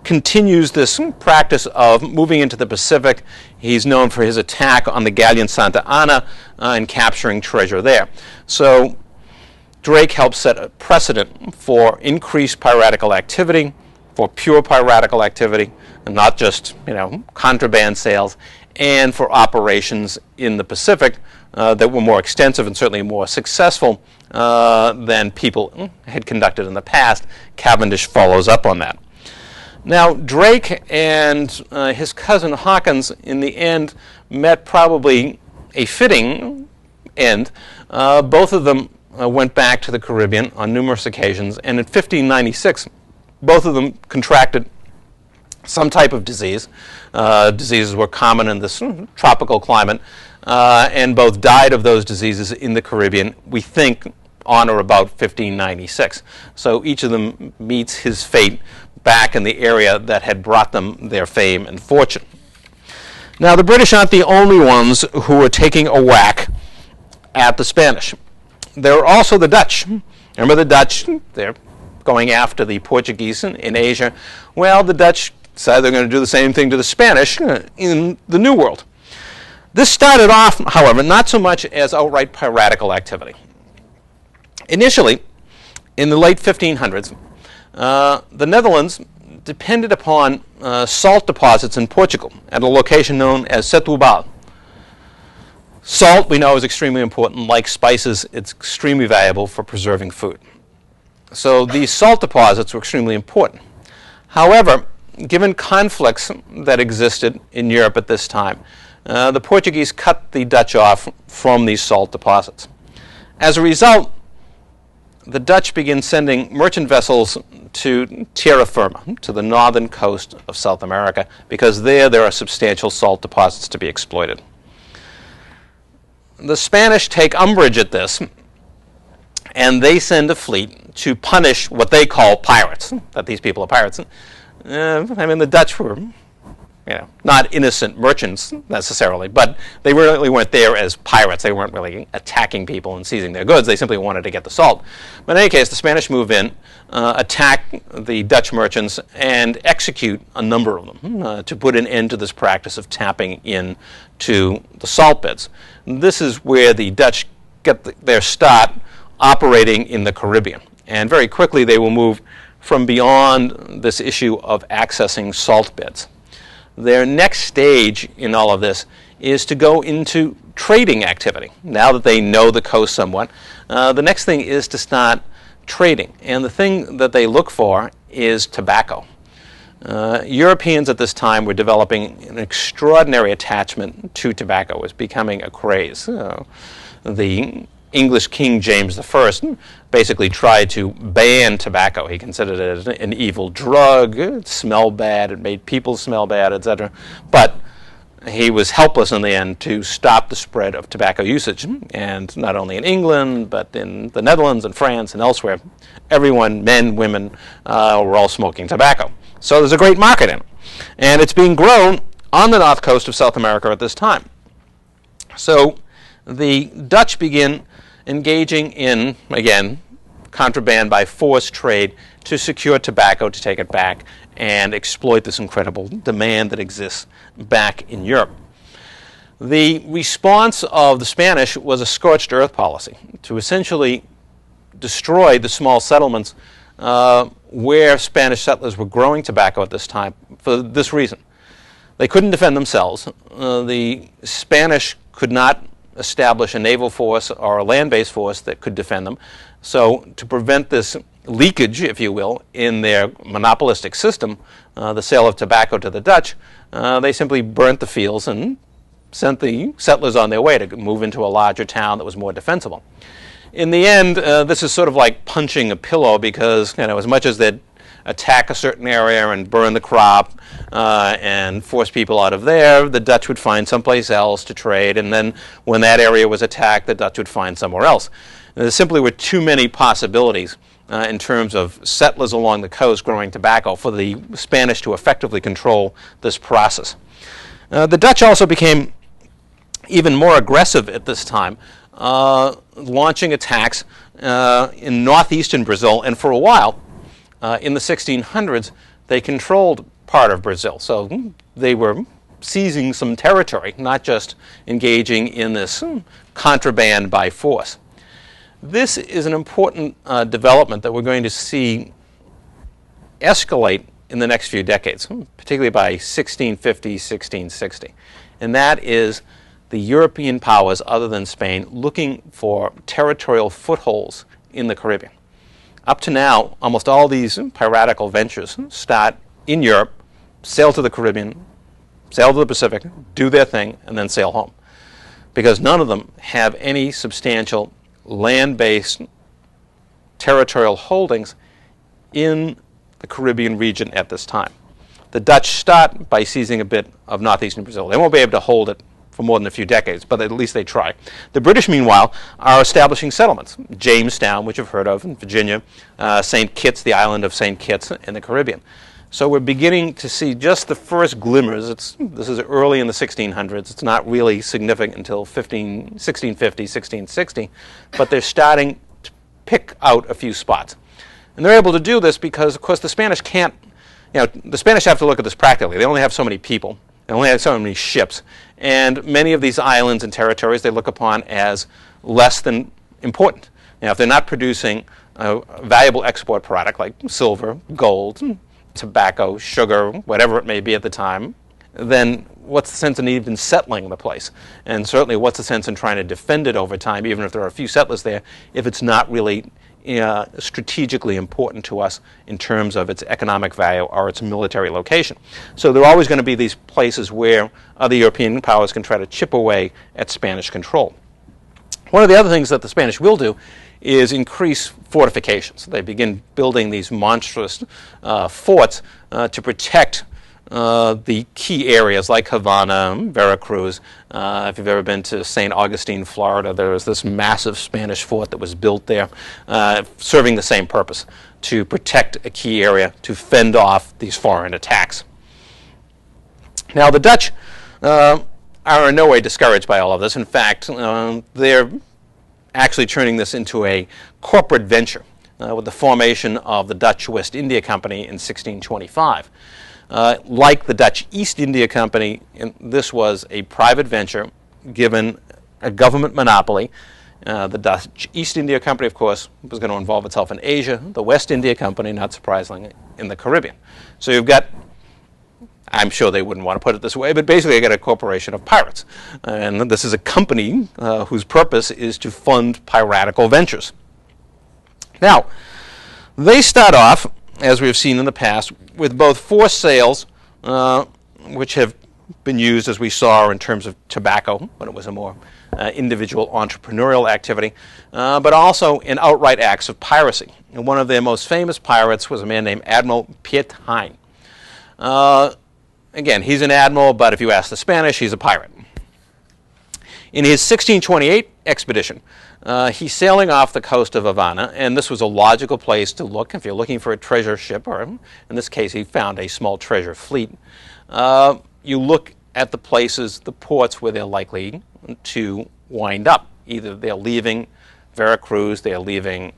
continues this practice of moving into the Pacific. He's known for his attack on the galleon Santa Ana and capturing treasure there. So Drake helped set a precedent for increased piratical activity, for pure piratical activity, and not just, contraband sales, and for operations in the Pacific that were more extensive and certainly more successful than people had conducted in the past. Cavendish follows up on that. Now, Drake and his cousin Hawkins, in the end, met probably a fitting end. Both of them went back to the Caribbean on numerous occasions, and in 1596, both of them contracted some type of disease. Diseases were common in this tropical climate, and both died of those diseases in the Caribbean, we think, on or about 1596. So each of them meets his fate back in the area that had brought them their fame and fortune. Now, the British aren't the only ones who are taking a whack at the Spanish. There are also the Dutch. Remember the Dutch? They're going after the Portuguese in Asia. Well, the Dutch decided they're going to do the same thing to the Spanish in the New World. This started off, however, not so much as outright piratical activity. Initially, in the late 1500s, the Netherlands depended upon salt deposits in Portugal at a location known as Setúbal. Salt, we know, is extremely important. Like spices, it's extremely valuable for preserving food. So these salt deposits were extremely important. However, given conflicts that existed in Europe at this time, the Portuguese cut the Dutch off from these salt deposits. As a result, the Dutch began sending merchant vessels to terra firma, to the northern coast of South America, because there are substantial salt deposits to be exploited. The Spanish take umbrage at this, and they send a fleet to punish what they call pirates, that these people are pirates. The Dutch were not innocent merchants necessarily, but they really weren't there as pirates. They weren't really attacking people and seizing their goods. They simply wanted to get the salt. But in any case, the Spanish move in, attack the Dutch merchants, and execute a number of them to put an end to this practice of tapping into the salt beds. This is where the Dutch get their start operating in the Caribbean. And very quickly they will move from beyond this issue of accessing salt beds. Their next stage in all of this is to go into trading activity. Now that they know the coast somewhat, the next thing is to start trading. And the thing that they look for is tobacco. Europeans at this time were developing an extraordinary attachment to tobacco. It was becoming a craze. The English King James I basically tried to ban tobacco. He considered it an evil drug. It smelled bad. It made people smell bad, etc. But he was helpless in the end to stop the spread of tobacco usage. And not only in England, but in the Netherlands and France and elsewhere, everyone, men, women, were all smoking tobacco. So there's a great market in it. And it's being grown on the north coast of South America at this time. So the Dutch begin engaging in, again, contraband by force trade to secure tobacco, to take it back, and exploit this incredible demand that exists back in Europe. The response of the Spanish was a scorched earth policy to essentially destroy the small settlements where Spanish settlers were growing tobacco at this time for this reason. They couldn't defend themselves. The Spanish could not establish a naval force or a land-based force that could defend them. So to prevent this leakage, if you will, in their monopolistic system, the sale of tobacco to the Dutch, they simply burnt the fields and sent the settlers on their way to move into a larger town that was more defensible. In the end, this is sort of like punching a pillow because, as much as they'd attack a certain area and burn the crop and force people out of there, the Dutch would find someplace else to trade, and then when that area was attacked, the Dutch would find somewhere else. There simply were too many possibilities in terms of settlers along the coast growing tobacco for the Spanish to effectively control this process. The Dutch also became even more aggressive at this time, launching attacks in northeastern Brazil, and for a while, in the 1600s, they controlled part of Brazil. So they were seizing some territory, not just engaging in this contraband by force. This is an important development that we're going to see escalate in the next few decades, particularly by 1650, 1660. And that is the European powers, other than Spain, looking for territorial footholds in the Caribbean. Up to now, almost all these piratical ventures start in Europe, sail to the Caribbean, sail to the Pacific, do their thing, and then sail home. Because none of them have any substantial land-based territorial holdings in the Caribbean region at this time. The Dutch start by seizing a bit of northeastern Brazil. They won't be able to hold it for more than a few decades, but at least they try. The British, meanwhile, are establishing settlements. Jamestown, which you've heard of in Virginia, St. Kitts, the island of St. Kitts in the Caribbean. So we're beginning to see just the first glimmers. This is early in the 1600s. It's not really significant until 1650, 1660, but they're starting to pick out a few spots. And they're able to do this because, of course, the Spanish can't, the Spanish have to look at this practically. They only have so many people. They only have so many ships. And many of these islands and territories they look upon as less than important. If they're not producing a valuable export product like silver, gold, tobacco, sugar, whatever it may be at the time, then what's the sense in even settling the place? And certainly what's the sense in trying to defend it over time, even if there are a few settlers there, if it's not really strategically important to us in terms of its economic value or its military location. So there are always going to be these places where other European powers can try to chip away at Spanish control. One of the other things that the Spanish will do is increase fortifications. They begin building these monstrous forts to protect the key areas like Havana, Veracruz. If you've ever been to St. Augustine, Florida, there was this massive Spanish fort that was built there, serving the same purpose, to protect a key area, to fend off these foreign attacks. Now, the Dutch are in no way discouraged by all of this. In fact, they're actually turning this into a corporate venture with the formation of the Dutch West India Company in 1625. Like the Dutch East India Company, this was a private venture given a government monopoly. The Dutch East India Company, of course, was going to involve itself in Asia. The West India Company, not surprisingly, in the Caribbean. So you've got, I'm sure they wouldn't want to put it this way, but basically you got a corporation of pirates. And this is a company whose purpose is to fund piratical ventures. Now, they start off, as we've seen in the past, with both forced sales, which have been used, as we saw, in terms of tobacco, when it was a more individual entrepreneurial activity, but also in outright acts of piracy. And one of their most famous pirates was a man named Admiral Piet Hein. Again, he's an admiral, but if you ask the Spanish, he's a pirate. In his 1628 expedition, he's sailing off the coast of Havana, and this was a logical place to look if you're looking for a treasure ship, or in this case, he found a small treasure fleet. You look at the places, the ports where they're likely to wind up. Either they're leaving Veracruz, they're leaving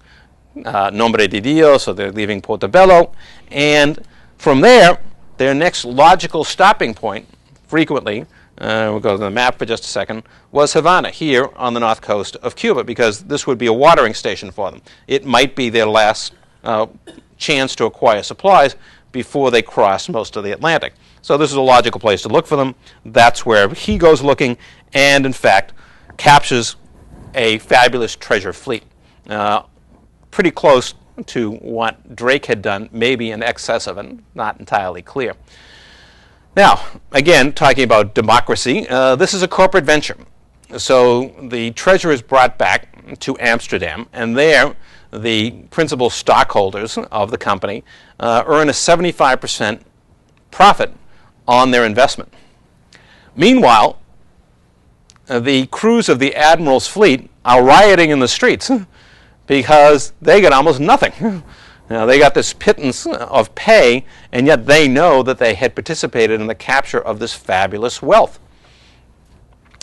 Nombre de Dios, or they're leaving Portobello, and from there, their next logical stopping point, frequently, we'll go to the map for just a second, was Havana, here on the north coast of Cuba, because this would be a watering station for them. It might be their last chance to acquire supplies before they cross most of the Atlantic. So this is a logical place to look for them. That's where he goes looking, and in fact captures a fabulous treasure fleet. Pretty close to what Drake had done, maybe in excess of it, not entirely clear. Now, again, talking about democracy, this is a corporate venture. So the treasure is brought back to Amsterdam, and there the principal stockholders of the company earn a 75% profit on their investment. Meanwhile, the crews of the admiral's fleet are rioting in the streets because they get almost nothing. Now, they got this pittance of pay, and yet they know that they had participated in the capture of this fabulous wealth.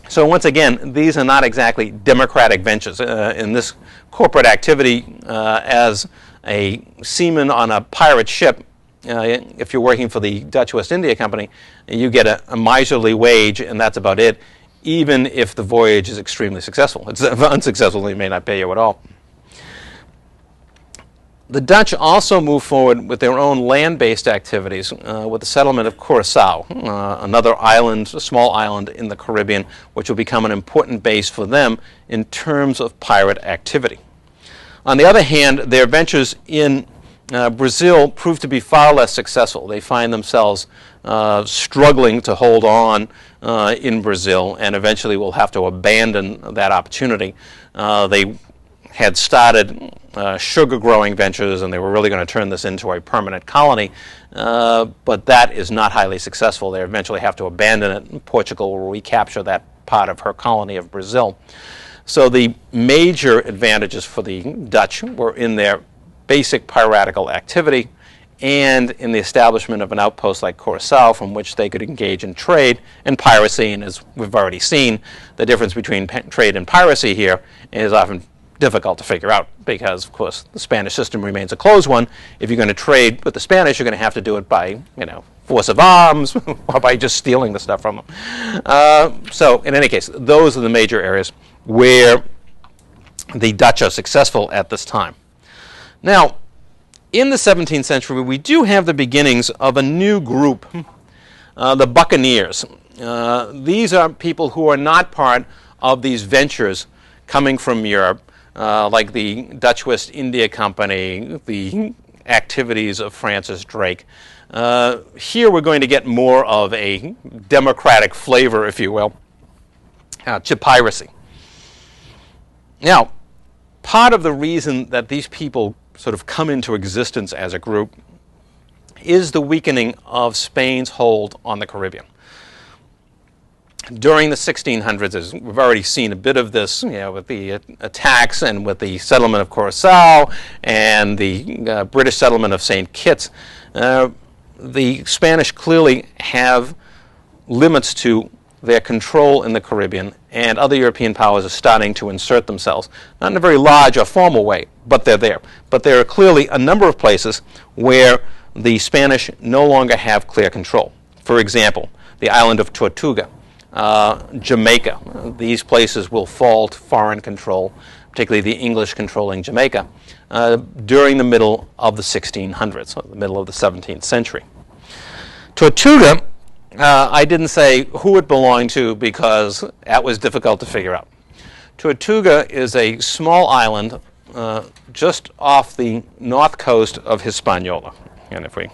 So once again, these are not exactly democratic ventures. In this corporate activity, as a seaman on a pirate ship, if you're working for the Dutch West India Company, you get a miserly wage, and that's about it, even if the voyage is extremely successful. It's unsuccessful, they may not pay you at all. The Dutch also moved forward with their own land-based activities with the settlement of Curaçao, another island, a small island in the Caribbean, which will become an important base for them in terms of pirate activity. On the other hand, their ventures in Brazil proved to be far less successful. They find themselves struggling to hold on in Brazil, and eventually will have to abandon that opportunity. They had started sugar growing ventures, and they were really going to turn this into a permanent colony, but that is not highly successful. They eventually have to abandon it, and Portugal will recapture that part of her colony of Brazil. So the major advantages for the Dutch were in their basic piratical activity and in the establishment of an outpost like Curaçao from which they could engage in trade and piracy. And as we've already seen, the difference between trade and piracy here is often difficult to figure out because, of course, the Spanish system remains a closed one. If you're going to trade with the Spanish, you're going to have to do it by, force of arms or by just stealing the stuff from them. So, in any case, those are the major areas where the Dutch are successful at this time. Now, in the 17th century, we do have the beginnings of a new group, the buccaneers. These are people who are not part of these ventures coming from Europe, like the Dutch West India Company, the activities of Francis Drake. Here we're going to get more of a democratic flavor, if you will, to piracy. Now, part of the reason that these people sort of come into existence as a group is the weakening of Spain's hold on the Caribbean. During the 1600s, as we've already seen a bit of this, with the attacks and with the settlement of Curaçao and the British settlement of St. Kitts, the Spanish clearly have limits to their control in the Caribbean, and other European powers are starting to insert themselves, not in a very large or formal way, but they're there. But there are clearly a number of places where the Spanish no longer have clear control. For example, the island of Tortuga, Jamaica. These places will fall to foreign control, particularly the English controlling Jamaica, during the middle of the 1600s, so the middle of the 17th century. Tortuga, I didn't say who it belonged to because that was difficult to figure out. Tortuga is a small island just off the north coast of Hispaniola. And if we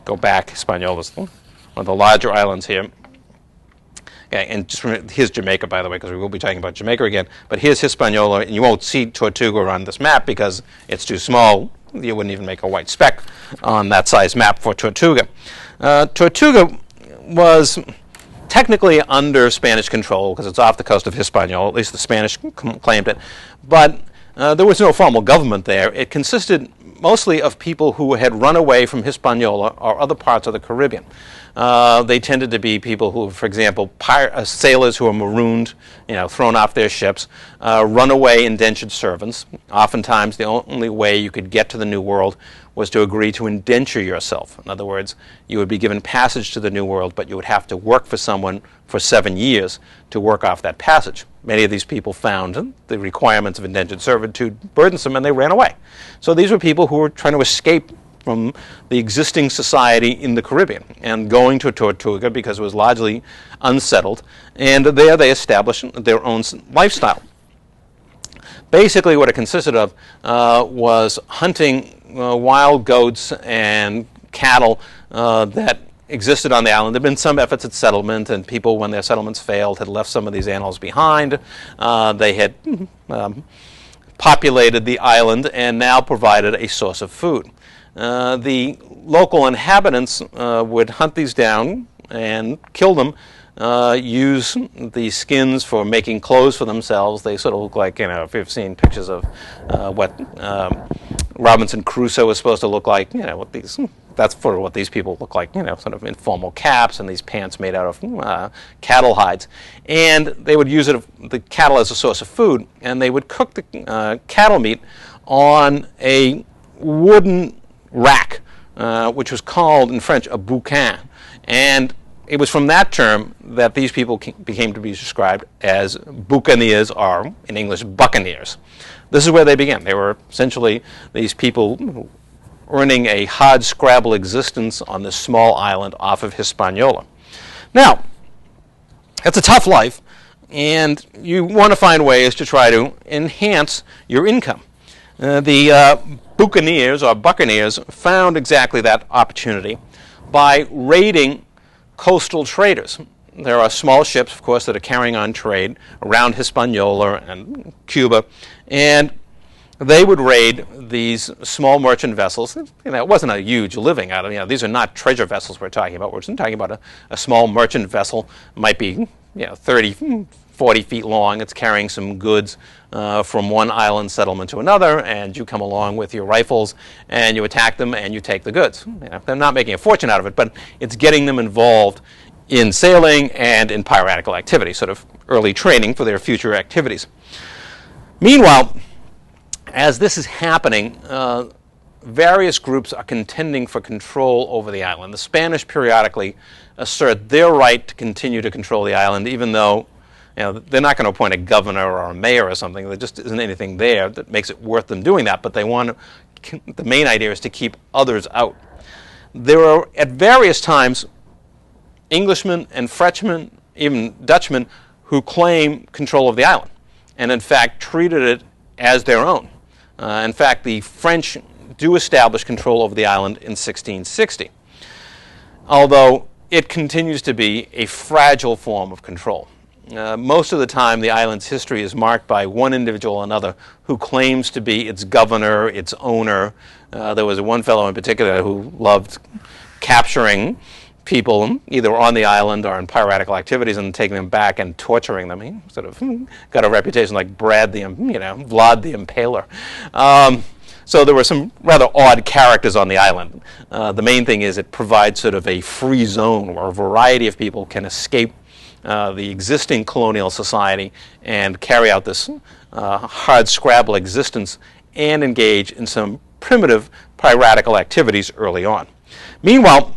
go back, Hispaniola is one of the larger islands here. Yeah, and just remember, here's Jamaica, by the way, because we will be talking about Jamaica again. But here's Hispaniola, and you won't see Tortuga on this map because it's too small. You wouldn't even make a white speck on that size map for Tortuga. Tortuga was technically under Spanish control because it's off the coast of Hispaniola. At least the Spanish claimed it. But there was no formal government there. It consisted mostly of people who had run away from Hispaniola or other parts of the Caribbean. They tended to be people who, for example, sailors who were marooned, thrown off their ships, runaway indentured servants. Oftentimes, the only way you could get to the New World was to agree to indenture yourself. In other words, you would be given passage to the New World, but you would have to work for someone for 7 years to work off that passage. Many of these people found the requirements of indentured servitude burdensome, and they ran away. So these were people who were trying to escape from the existing society in the Caribbean and going to Tortuga because it was largely unsettled, and there they established their own lifestyle. Basically what it consisted of was hunting wild goats and cattle that existed on the island. There had been some efforts at settlement, and people, when their settlements failed, had left some of these animals behind. They had populated the island and now provided a source of food. The local inhabitants would hunt these down and kill them, use the skins for making clothes for themselves. They sort of look like, if you've seen pictures of what Robinson Crusoe was supposed to look like, what these, that's for what these people look like, sort of informal caps and these pants made out of cattle hides. And they would use the cattle as a source of food, and they would cook the cattle meat on a wooden rack, which was called in French a bouquin. And it was from that term that these people became to be described as buccaneers, or in English, buccaneers. This is where they began. They were essentially these people earning a hard-scrabble existence on this small island off of Hispaniola. Now, it's a tough life, and you want to find ways to try to enhance your income. The buccaneers, or buccaneers, found exactly that opportunity by raiding coastal traders. There are small ships, of course, that are carrying on trade around Hispaniola and Cuba, and they would raid these small merchant vessels. It wasn't a huge living out of, these are not treasure vessels we're talking about. We're just talking about a small merchant vessel. It might be 30, 40 feet long. It's carrying some goods from one island settlement to another, and you come along with your rifles and you attack them and you take the goods. They're not making a fortune out of it, but it's getting them involved in sailing and in piratical activity, sort of early training for their future activities. Meanwhile, as this is happening, various groups are contending for control over the island. The Spanish periodically assert their right to continue to control the island, even though they're not going to appoint a governor or a mayor or something. There just isn't anything there that makes it worth them doing that, but they want to, the main idea is to keep others out. There are, at various times, Englishmen and Frenchmen, even Dutchmen, who claim control of the island, and in fact treated it as their own. In fact, the French do establish control over the island in 1660, although it continues to be a fragile form of control. Most of the time, the island's history is marked by one individual or another who claims to be its governor, its owner. There was one fellow in particular who loved capturing people either on the island or in piratical activities and taking them back and torturing them. He sort of got a reputation like Vlad the Impaler. So there were some rather odd characters on the island. The main thing is it provides sort of a free zone where a variety of people can escape the existing colonial society and carry out this hard-scrabble existence and engage in some primitive piratical activities early on. Meanwhile,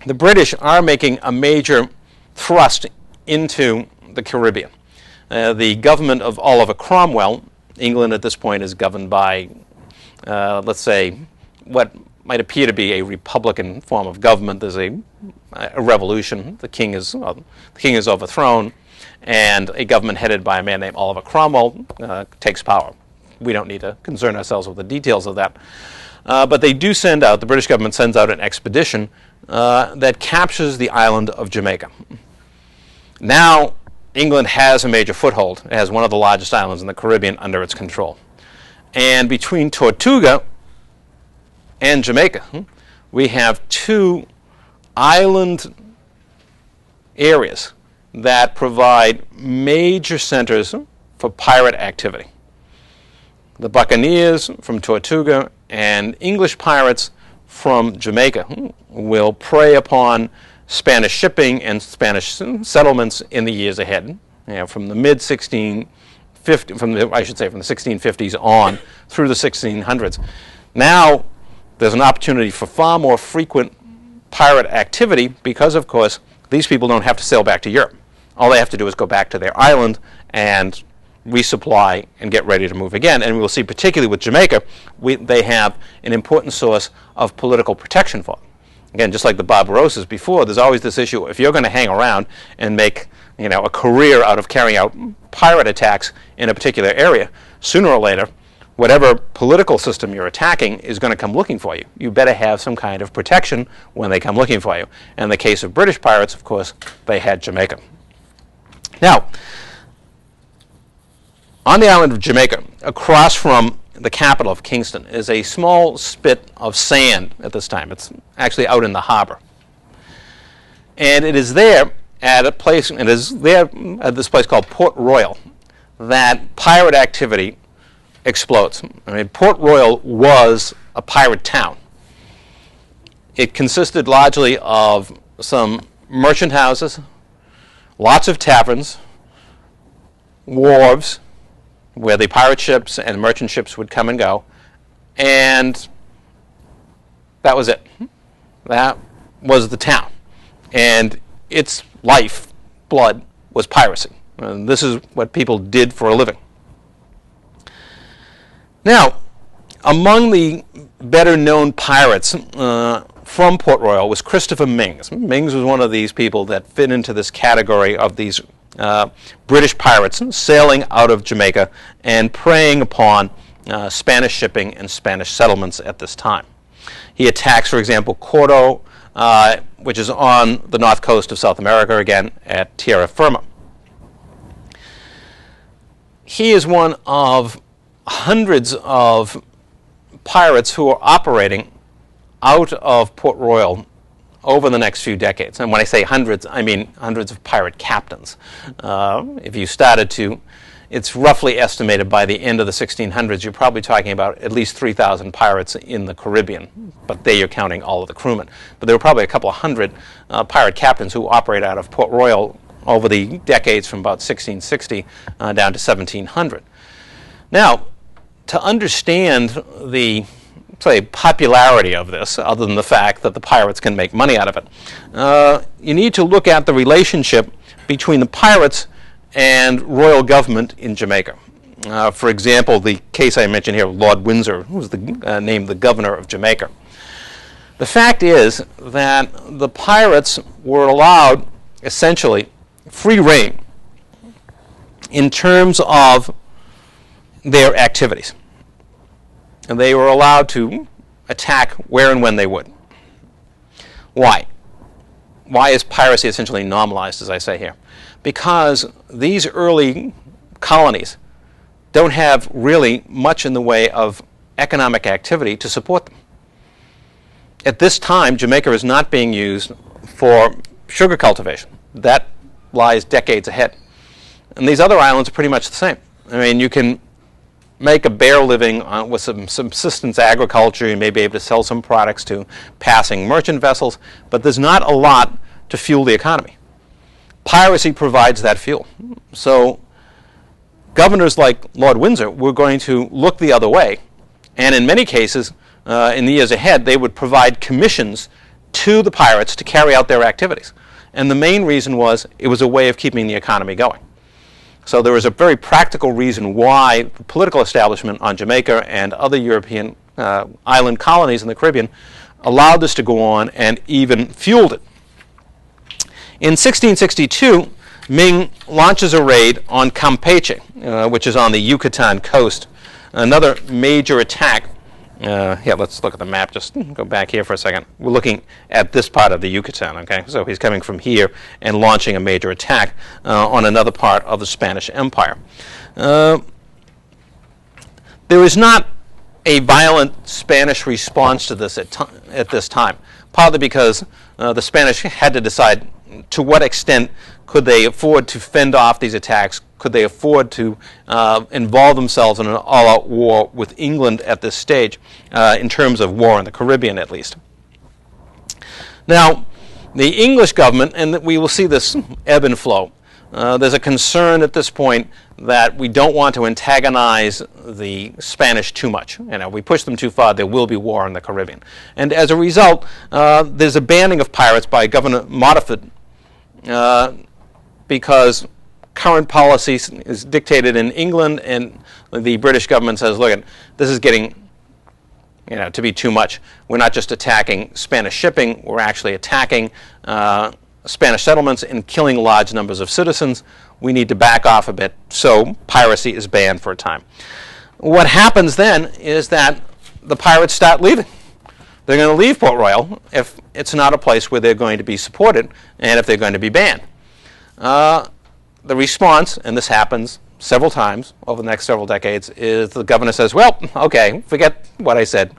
the British are making a major thrust into the Caribbean. The government of Oliver Cromwell, England at this point is governed by, let's say, what might appear to be a republican form of government. There's a revolution. The king is overthrown, and a government headed by a man named Oliver Cromwell takes power. We don't need to concern ourselves with the details of that. But they do send out, the British government sends out an expedition that captures the island of Jamaica. Now, England has a major foothold. It has one of the largest islands in the Caribbean under its control. And between Tortuga and Jamaica, we have two island areas that provide major centers for pirate activity. The buccaneers from Tortuga and English pirates from Jamaica will prey upon Spanish shipping and Spanish settlements in the years ahead, from the mid-1650s, from the 1650s on through the 1600s. Now, there's an opportunity for far more frequent pirate activity because, of course, these people don't have to sail back to Europe. All they have to do is go back to their island and resupply and get ready to move again. And we'll see, particularly with Jamaica, they have an important source of political protection for them. Again, just like the Barbarossas before, there's always this issue. If you're going to hang around and make a career out of carrying out pirate attacks in a particular area, sooner or later, whatever political system you're attacking is going to come looking for you. You better have some kind of protection when they come looking for you. And in the case of British pirates, of course, they had Jamaica. Now, on the island of Jamaica, across from the capital of Kingston, is a small spit of sand at this time. It's actually out in the harbor. And it is there at a place, it is there at this place called Port Royal, that pirate activity explodes. I mean, Port Royal was a pirate town. It consisted largely of some merchant houses, lots of taverns, wharves, where the pirate ships and merchant ships would come and go, and that was it. That was the town. And its life blood was piracy. And this is what people did for a living. Now, among the better-known pirates from Port Royal was Christopher Mings. Mings was one of these people that fit into this category of these British pirates sailing out of Jamaica and preying upon Spanish shipping and Spanish settlements at this time. He attacks, for example, Cordo, which is on the north coast of South America, again, at Tierra Firma. He is one of hundreds of pirates who are operating out of Port Royal over the next few decades. And when I say hundreds, I mean hundreds of pirate captains. If you started to, it's roughly estimated by the end of the 1600s, you're probably talking about at least 3,000 pirates in the Caribbean. But there you're counting all of the crewmen. But there were probably a couple of hundred pirate captains who operate out of Port Royal over the decades from about 1660 down to 1700. Now, to understand the popularity of this, other than the fact that the pirates can make money out of it, you need to look at the relationship between the pirates and royal government in Jamaica. For example, the case I mentioned here, Lord Windsor, who was named the governor of Jamaica. The fact is that the pirates were allowed, essentially, free rein in terms of their activities. And they were allowed to attack where and when they would. Why? Why is piracy essentially normalized, as I say here? Because these early colonies don't have really much in the way of economic activity to support them. At this time, Jamaica is not being used for sugar cultivation. That lies decades ahead. And these other islands are pretty much the same. I mean, you can make a bare living with some subsistence agriculture. You may be able to sell some products to passing merchant vessels, but there's not a lot to fuel the economy. Piracy provides that fuel. So governors like Lord Windsor were going to look the other way, and in many cases, in the years ahead, they would provide commissions to the pirates to carry out their activities. And the main reason was it was a way of keeping the economy going. So there was a very practical reason why the political establishment on Jamaica and other European island colonies in the Caribbean allowed this to go on and even fueled it. In 1662, Ming launches a raid on Campeche, which is on the Yucatan coast. Another major attack. Let's look at the map. Just go back here for a second. We're looking at this part of the Yucatan, okay? So he's coming from here and launching a major attack on another part of the Spanish Empire. There is not a violent Spanish response to this at this time, partly because the Spanish had to decide to what extent could they afford to fend off these attacks. Could they afford to involve themselves in an all-out war with England at this stage, in terms of war in the Caribbean at least? Now, the English government, and we will see this ebb and flow, there's a concern at this point that we don't want to antagonize the Spanish too much. We push them too far, there will be war in the Caribbean. And as a result, there's a banning of pirates by Governor Modiford, because current policy is dictated in England, and the British government says, look, this is getting to be too much. We're not just attacking Spanish shipping, we're actually attacking Spanish settlements and killing large numbers of citizens. We need to back off a bit, so piracy is banned for a time. What happens then is that the pirates start leaving. They're going to leave Port Royal if it's not a place where they're going to be supported and if they're going to be banned. The response, and this happens several times over the next several decades, is the governor says, well, okay, forget what I said.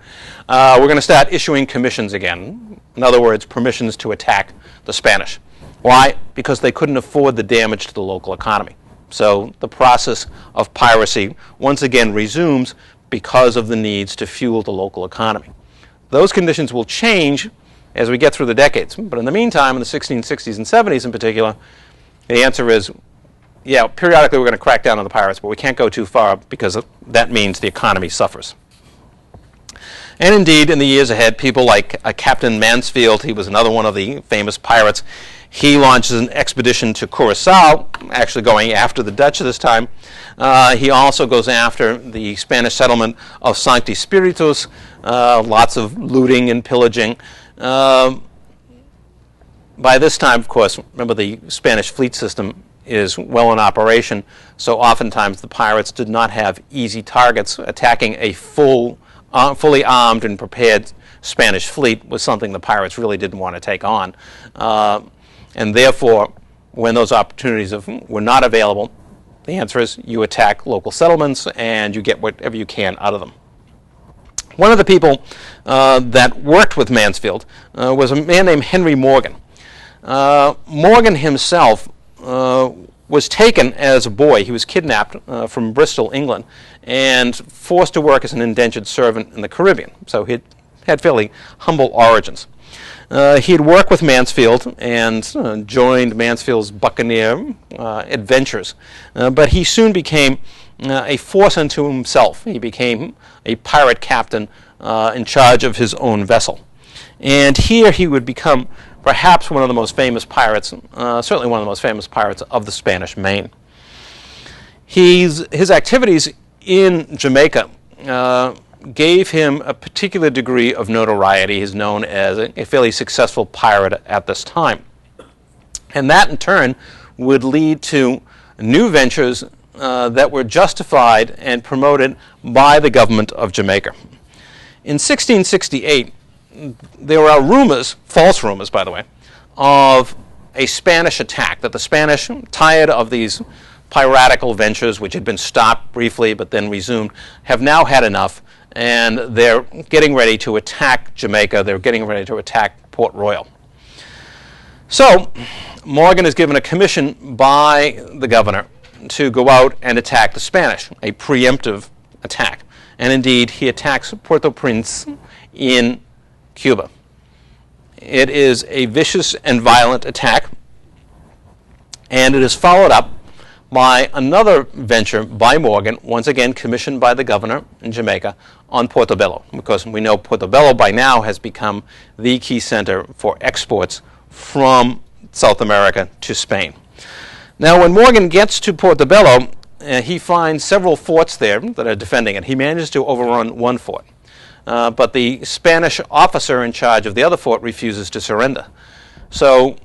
We're going to start issuing commissions again. In other words, permissions to attack the Spanish. Why? Because they couldn't afford the damage to the local economy. So the process of piracy once again resumes because of the needs to fuel the local economy. Those conditions will change as we get through the decades. But in the meantime, in the 1660s and 70s in particular, the answer is, yeah, periodically we're going to crack down on the pirates, but we can't go too far because that means the economy suffers. And indeed, in the years ahead, people like Captain Mansfield, he was another one of the famous pirates. He launches an expedition to Curacao, actually going after the Dutch this time. He also goes after the Spanish settlement of Sancti Spiritus, lots of looting and pillaging. By this time, of course, remember the Spanish fleet system is well in operation, so oftentimes the pirates did not have easy targets. Attacking a fully armed and prepared Spanish fleet was something the pirates really didn't want to take on. And therefore, when those opportunities were not available, the answer is you attack local settlements and you get whatever you can out of them. One of the people that worked with Mansfield was a man named Henry Morgan. Morgan himself was taken as a boy. He was kidnapped from Bristol, England, and forced to work as an indentured servant in the Caribbean. So he had fairly humble origins. He had worked with Mansfield and joined Mansfield's buccaneer adventures, but he soon became a force unto himself. He became a pirate captain in charge of his own vessel. And here he would become perhaps one of the most famous pirates, certainly one of the most famous pirates of the Spanish Main. His activities in Jamaica gave him a particular degree of notoriety. He's known as a fairly successful pirate at this time. And that in turn would lead to new ventures that were justified and promoted by the government of Jamaica. In 1668, there are rumors, false rumors by the way, of a Spanish attack, that the Spanish, tired of these piratical ventures which had been stopped briefly but then resumed, have now had enough, and they're getting ready to attack Jamaica. They're getting ready to attack Port Royal. So Morgan is given a commission by the governor to go out and attack the Spanish, a preemptive attack. And indeed, he attacks Port-au-Prince in Cuba. It is a vicious and violent attack, and it is followed up by another venture by Morgan, once again commissioned by the governor in Jamaica, on Portobello, because we know Portobello by now has become the key center for exports from South America to Spain. Now, when Morgan gets to Portobello, he finds several forts there that are defending it. He manages to overrun one fort, but the Spanish officer in charge of the other fort refuses to surrender. So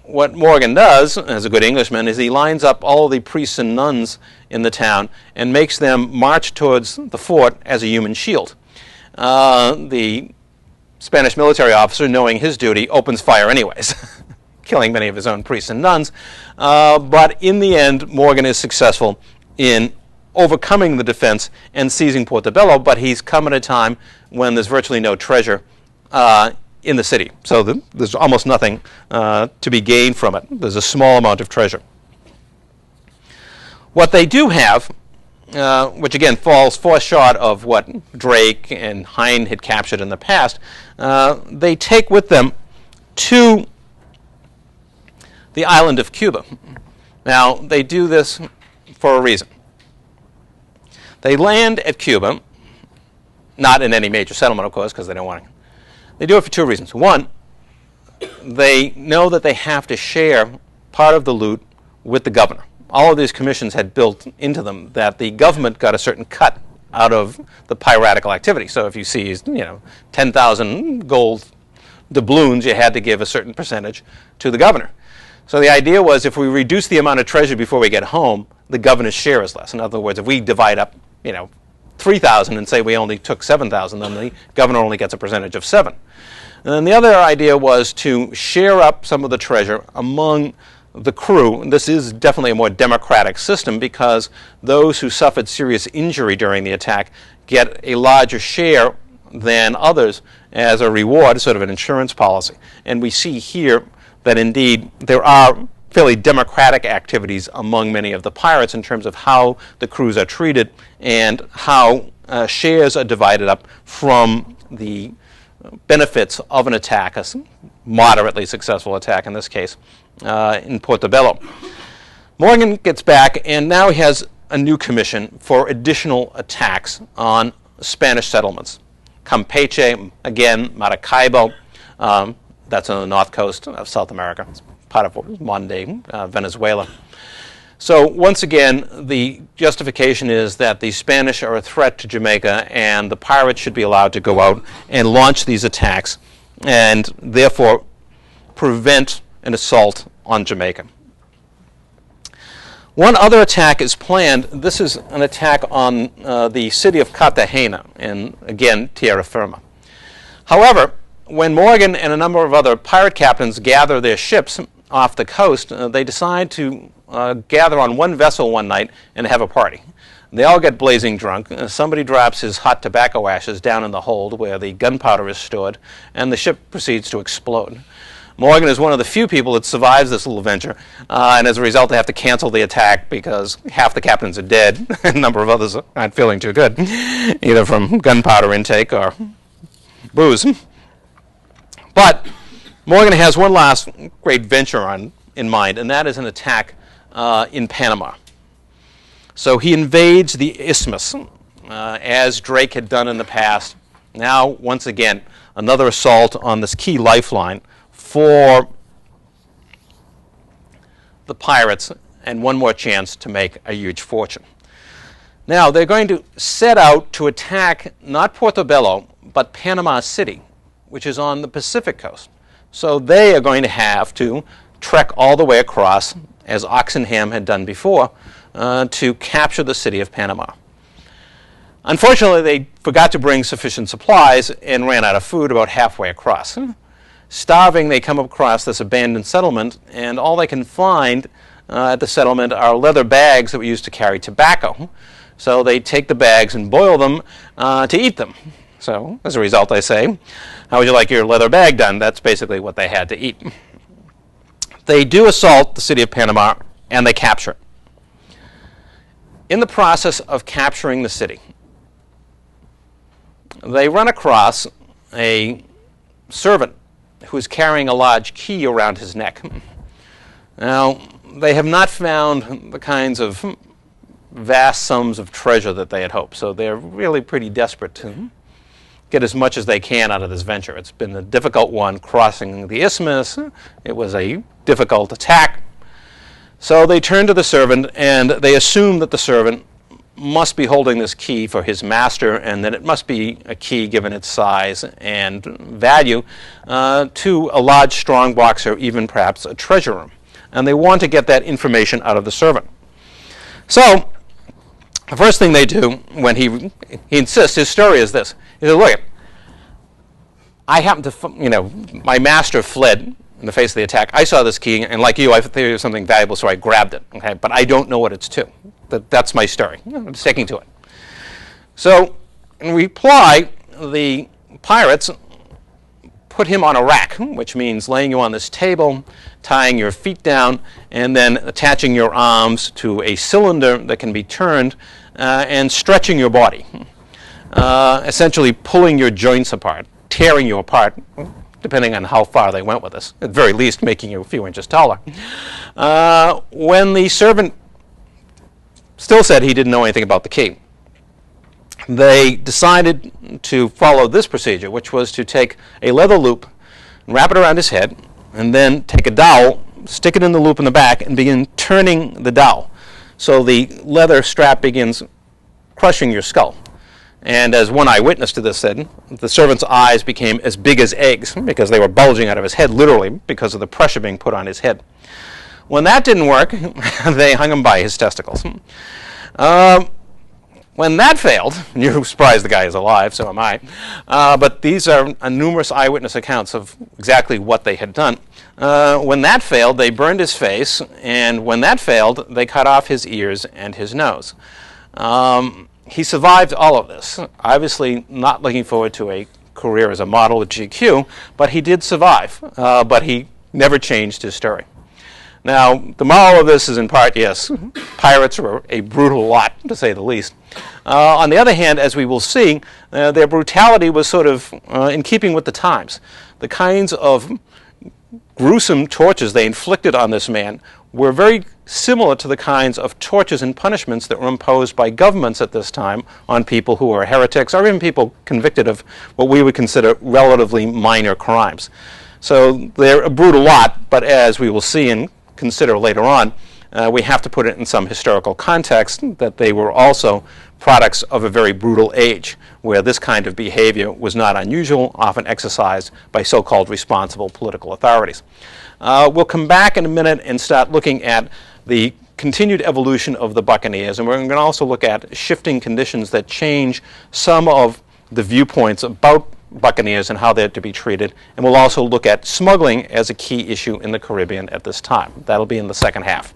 what Morgan does, as a good Englishman, is he lines up all the priests and nuns in the town and makes them march towards the fort as a human shield. The Spanish military officer, knowing his duty, opens fire anyways, killing many of his own priests and nuns. But in the end, Morgan is successful in overcoming the defense and seizing Portobello, but he's come at a time when there's virtually no treasure in the city. So there's almost nothing to be gained from it. There's a small amount of treasure. What they do have, which again falls far short of what Drake and Hine had captured in the past, they take with them to the island of Cuba. Now, they do this for a reason. They land at Cuba, not in any major settlement, of course, because they don't want to. They do it for two reasons. One, they know that they have to share part of the loot with the governor. All of these commissions had built into them that the government got a certain cut out of the piratical activity. So if you seized, 10,000 gold doubloons, you had to give a certain percentage to the governor. So the idea was, if we reduce the amount of treasure before we get home, the governor's share is less. In other words, if we divide up, 3,000 and say we only took 7,000, then the governor only gets a percentage of 7. And then the other idea was to share up some of the treasure among the crew. And this is definitely a more democratic system because those who suffered serious injury during the attack get a larger share than others as a reward, sort of an insurance policy. And we see here that indeed there are fairly democratic activities among many of the pirates in terms of how the crews are treated and how shares are divided up from the benefits of an attack, a moderately successful attack in this case, in Portobello. Morgan gets back, and now he has a new commission for additional attacks on Spanish settlements. Campeche, again, Maracaibo, that's on the north coast of South America. It's part of what was modern-day Venezuela. So once again, the justification is that the Spanish are a threat to Jamaica, and the pirates should be allowed to go out and launch these attacks and therefore prevent an assault on Jamaica. One other attack is planned. This is an attack on the city of Cartagena, and again, Tierra Firma. However, when Morgan and a number of other pirate captains gather their ships off the coast, they decide to gather on one vessel one night and have a party. They all get blazing drunk. Somebody drops his hot tobacco ashes down in the hold where the gunpowder is stored, and the ship proceeds to explode. Morgan is one of the few people that survives this little venture, and as a result they have to cancel the attack because half the captains are dead and a number of others aren't feeling too good, either from gunpowder intake or booze. But Morgan has one last great venture in mind, and that is an attack in Panama. So he invades the isthmus, as Drake had done in the past. Now, once again, another assault on this key lifeline for the pirates, and one more chance to make a huge fortune. Now, they're going to set out to attack not Portobello, but Panama City, which is on the Pacific coast. So they are going to have to trek all the way across, as Oxenham had done before, to capture the city of Panama. Unfortunately, they forgot to bring sufficient supplies and ran out of food about halfway across. Starving, they come across this abandoned settlement, and all they can find at the settlement are leather bags that were used to carry tobacco. So they take the bags and boil them to eat them. So, as a result, I say, how would you like your leather bag done? That's basically what they had to eat. They do assault the city of Panama, and they capture it. In the process of capturing the city, they run across a servant who is carrying a large key around his neck. Now, they have not found the kinds of vast sums of treasure that they had hoped, so they're really pretty desperate to get as much as they can out of this venture. It's been a difficult one crossing the isthmus. It was a difficult attack. So they turn to the servant, and they assume that the servant must be holding this key for his master, and that it must be a key, given its size and value, to a large strong box, or even perhaps a treasure room. And they want to get that information out of the servant. So the first thing they do when he insists, his story is this. He says, look, I happened to, my master fled in the face of the attack. I saw this key, and like you, I thought it was something valuable, so I grabbed it. Okay, but I don't know what it's to. That's my story. I'm sticking to it. So, in reply, the pirates put him on a rack, which means laying you on this table, tying your feet down, and then attaching your arms to a cylinder that can be turned, and stretching your body, essentially pulling your joints apart, tearing you apart, depending on how far they went with this, at the very least making you a few inches taller. When the servant still said he didn't know anything about the key, they decided to follow this procedure, which was to take a leather loop, wrap it around his head, and then take a dowel, stick it in the loop in the back, and begin turning the dowel. So the leather strap begins crushing your skull. And as one eyewitness to this said, the servant's eyes became as big as eggs because they were bulging out of his head, literally, because of the pressure being put on his head. When that didn't work, they hung him by his testicles. when that failed, you're surprised the guy is alive, so am I, but these are numerous eyewitness accounts of exactly what they had done. When that failed, they burned his face, and when that failed, they cut off his ears and his nose. He survived all of this, obviously not looking forward to a career as a model at GQ, but he did survive, but he never changed his story. Now, the moral of this is in part, yes, pirates are a brutal lot, to say the least. On the other hand, as we will see, their brutality was sort of in keeping with the times. The kinds of gruesome tortures they inflicted on this man were very similar to the kinds of tortures and punishments that were imposed by governments at this time on people who were heretics or even people convicted of what we would consider relatively minor crimes. So they're a brutal lot, but as we will see and consider later on, we have to put it in some historical context that they were also products of a very brutal age where this kind of behavior was not unusual, often exercised by so-called responsible political authorities. We'll come back in a minute and start looking at the continued evolution of the buccaneers, and we're going to also look at shifting conditions that change some of the viewpoints about buccaneers and how they're to be treated, and we'll also look at smuggling as a key issue in the Caribbean at this time. That'll be in the second half.